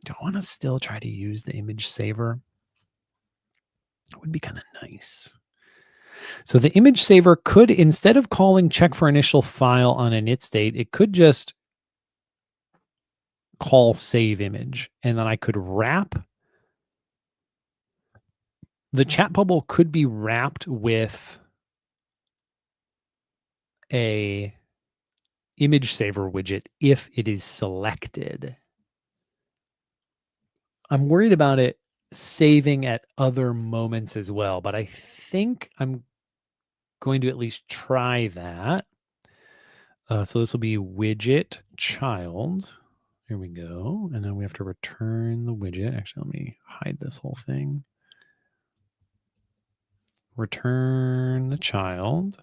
Do I want to still try to use the image saver? It would be kind of nice. So the image saver could, instead of calling check for initial file on init state, it could just call save image. And then I could wrap. The chat bubble could be wrapped with a image saver widget if it is selected. I'm worried about it saving at other moments as well, but I think I'm going to at least try that. So this will be widget child. Here we go. And then we have to return the widget. Actually, let me hide this whole thing. Return the child.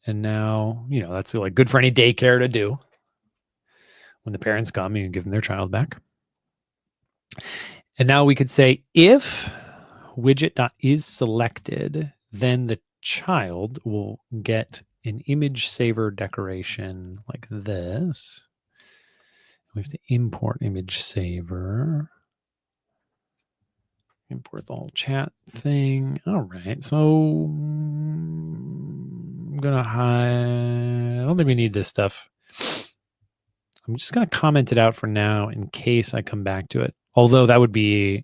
And now, you know, that's like good for any daycare to do. When the parents come, you give them their child back. And now we could say if widget.is selected, then the child will get an image saver decoration like this. We have to import image saver. Import the whole chat thing. All right. So I'm going to hide. I don't think we need this stuff. I'm just going to comment it out for now in case I come back to it. Although that would be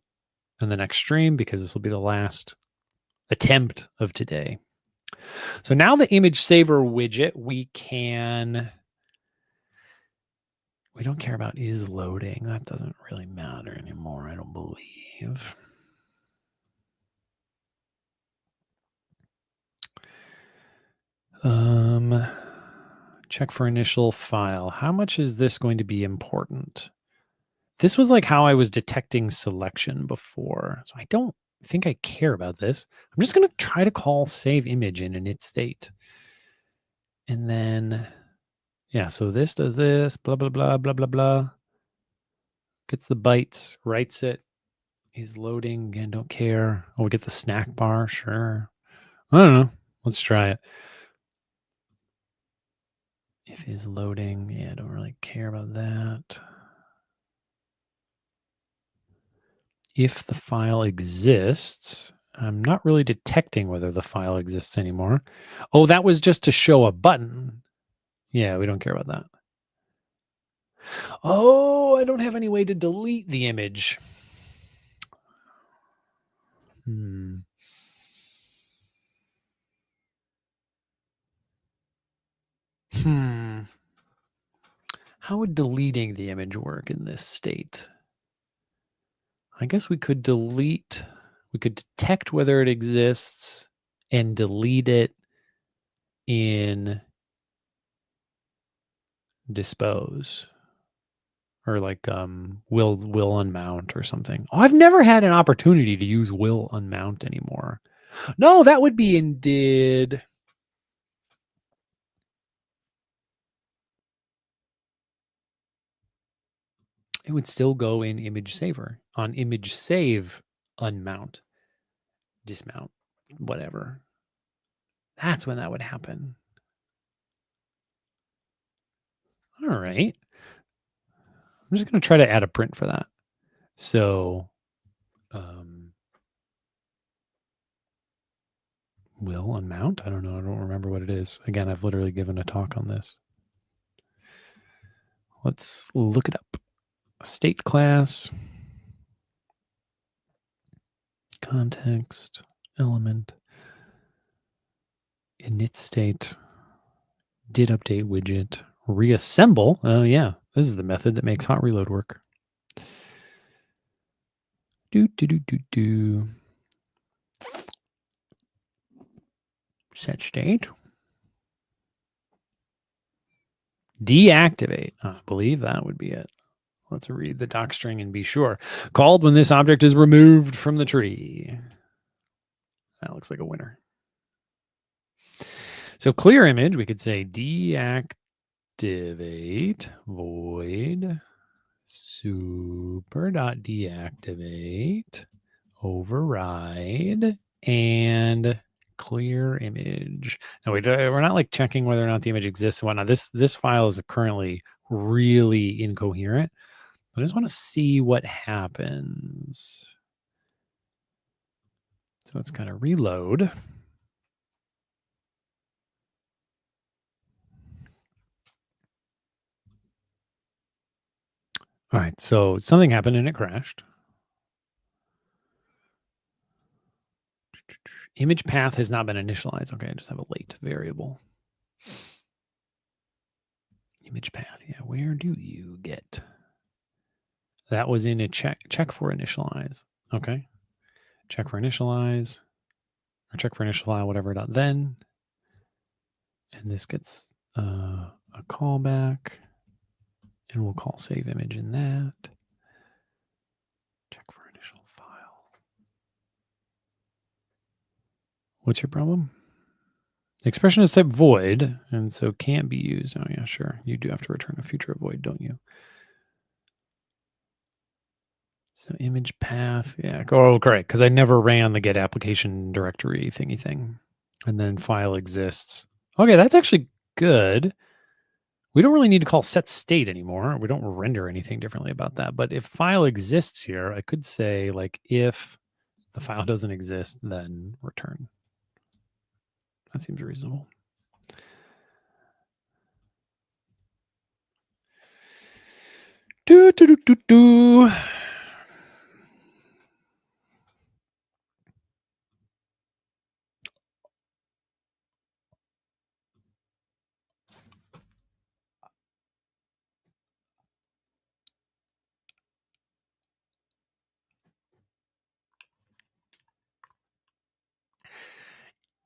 in the next stream because this will be the last attempt of today. So now the image saver widget, we don't care about is loading. That doesn't really matter anymore, I don't believe. Check for initial file. How much is this going to be important? This was like how I was detecting selection before. So I don't think I care about this. I'm just going to try to call save image in init state. And then, yeah, so this does this, blah, blah, blah, blah, blah, blah. Gets the bytes, writes it. He's loading. Again, don't care. Oh, we get the snack bar. Sure. I don't know. Let's try it. If he's loading, yeah, I don't really care about that. If the file exists, I'm not really detecting whether the file exists anymore. Oh, that was just to show a button. Yeah, we don't care about that. Oh, I don't have any way to delete the image. How would deleting the image work in this state? I guess we could delete, we could detect whether it exists and delete it in dispose or like will unmount or something. Oh, I've never had an opportunity to use will unmount anymore. No, that would be in did. It would still go in image saver on image save unmount, dismount, whatever. That's when that would happen. All right. I'm just going to try to add a print for that. So will unmount. I don't know. I don't remember what it is. Again, I've literally given a talk on this. Let's look it up. State class, context, element, init state, did update widget, reassemble. Oh yeah, this is the method that makes hot reload work. Set state. Deactivate. I believe that would be it. Let's read the doc string and be sure. Called when this object is removed from the tree. That looks like a winner. So clear image, we could say deactivate void super.deactivate override and clear image. Now we're not like checking whether or not the image exists and whatnot. This file is currently really incoherent. I just want to see what happens. So it's going to reload. All right, so something happened and it crashed. Image path has not been initialized. Okay, I just have a late variable. Image path, yeah, where do you get? That was in a check for initialize. Okay, check for initialize, or check for initialize, whatever, then. And this gets a callback, and we'll call save image in that. Check for initial file. What's your problem? The expression is type void, and so can't be used. Oh yeah, sure. You do have to return a future void, don't you? So image path, yeah. Oh, correct, because I never ran the get application directory thingy thing. And then file exists. Okay, that's actually good. We don't really need to call set state anymore. We don't render anything differently about that. But if file exists here, I could say like if the file doesn't exist, then return. That seems reasonable. Do.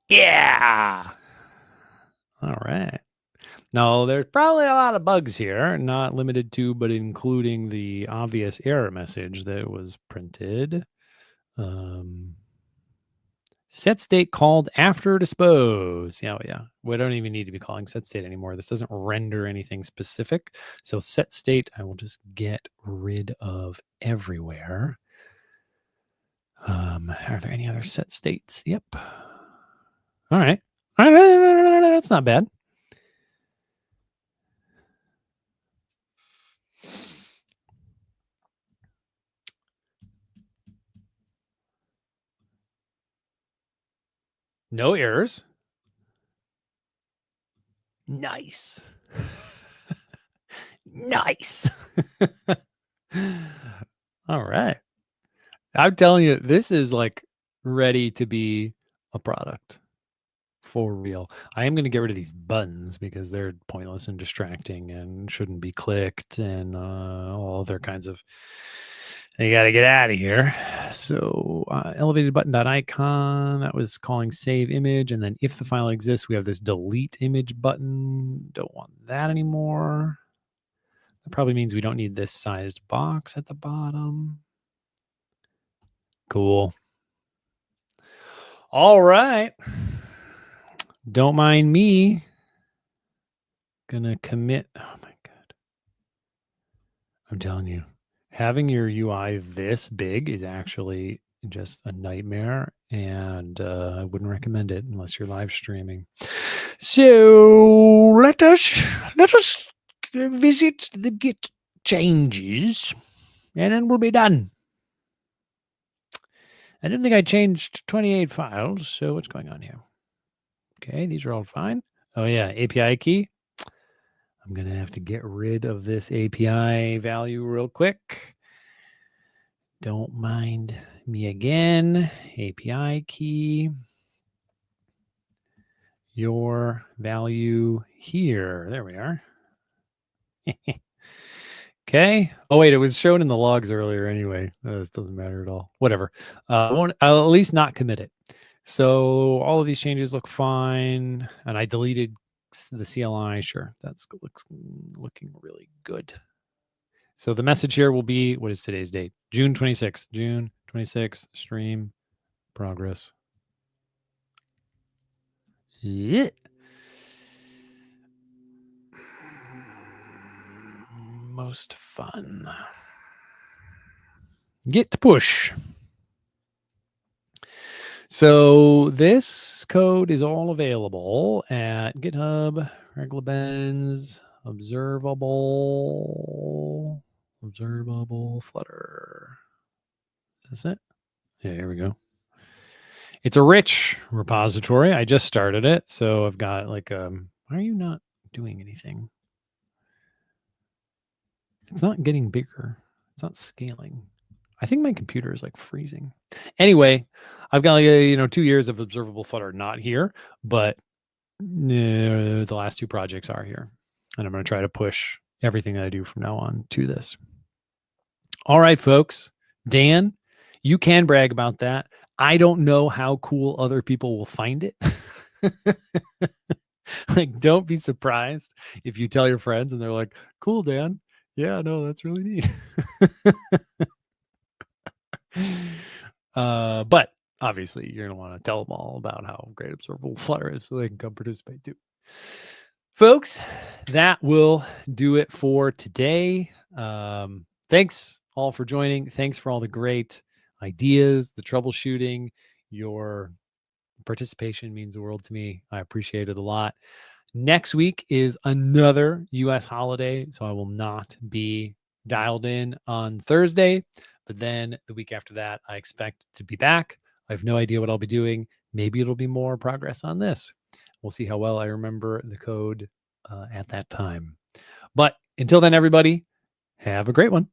Yeah. All right. Now, there's probably a lot of bugs here, not limited to, but including the obvious error message that was printed. Set state called after dispose. Yeah, we don't even need to be calling set state anymore. This doesn't render anything specific. So set state, I will just get rid of everywhere. Are there any other set states? Yep. All right. That's not bad. No errors. Nice. Nice. All right. I'm telling you, this is like ready to be a product for real. I am going to get rid of these buttons because they're pointless and distracting and shouldn't be clicked and all other kinds of. You got to get out of here. So elevated button.icon, that was calling save image. And then if the file exists, we have this delete image button. Don't want that anymore. That probably means we don't need this sized box at the bottom. Cool. All right. Don't mind me. Gonna commit. Oh my God. I'm telling you, having your UI this big is actually just a nightmare, and I wouldn't recommend it unless you're live streaming. So let us visit the Git changes, and then we'll be done. I didn't think I changed 28 files, so what's going on here? Okay, these are all fine. Oh yeah, API key. I'm going to have to get rid of this API value real quick. Don't mind me again. API key. Your value here. There we are. Okay. Oh, wait, it was shown in the logs earlier anyway. This doesn't matter at all. Whatever. I'll at least not commit it. So all of these changes look fine. And I deleted the CLI. Sure, that's looking really good. So the message here will be, what is today's date? June 26th. June 26th, stream progress. Yeah. Most fun. Git push. So this code is all available at GitHub, Craig Labenz, Observable Flutter. Is this it? Yeah, here we go. It's a rich repository. I just started it, so I've got like why are you not doing anything? It's not getting bigger. It's not scaling. I think my computer is like freezing. Anyway, I've got like 2 years of Observable Flutter not here, but the last 2 projects are here, and I'm going to try to push everything that I do from now on to this. All right, folks. Dan, you can brag about that. I don't know how cool other people will find it. Like, don't be surprised if you tell your friends and they're like, cool, Dan. Yeah, no, that's really neat. But obviously you're going to want to tell them all about how great Observable Flutter is so they can come participate too. Folks, that will do it for today. Thanks all for joining. Thanks for all the great ideas, the troubleshooting. Your participation means the world to me. I appreciate it a lot. Next week is another US holiday, so I will not be dialed in on Thursday. But then the week after that, I expect to be back. I have no idea what I'll be doing. Maybe it'll be more progress on this. We'll see how well I remember the code at that time. But until then, everybody, have a great one.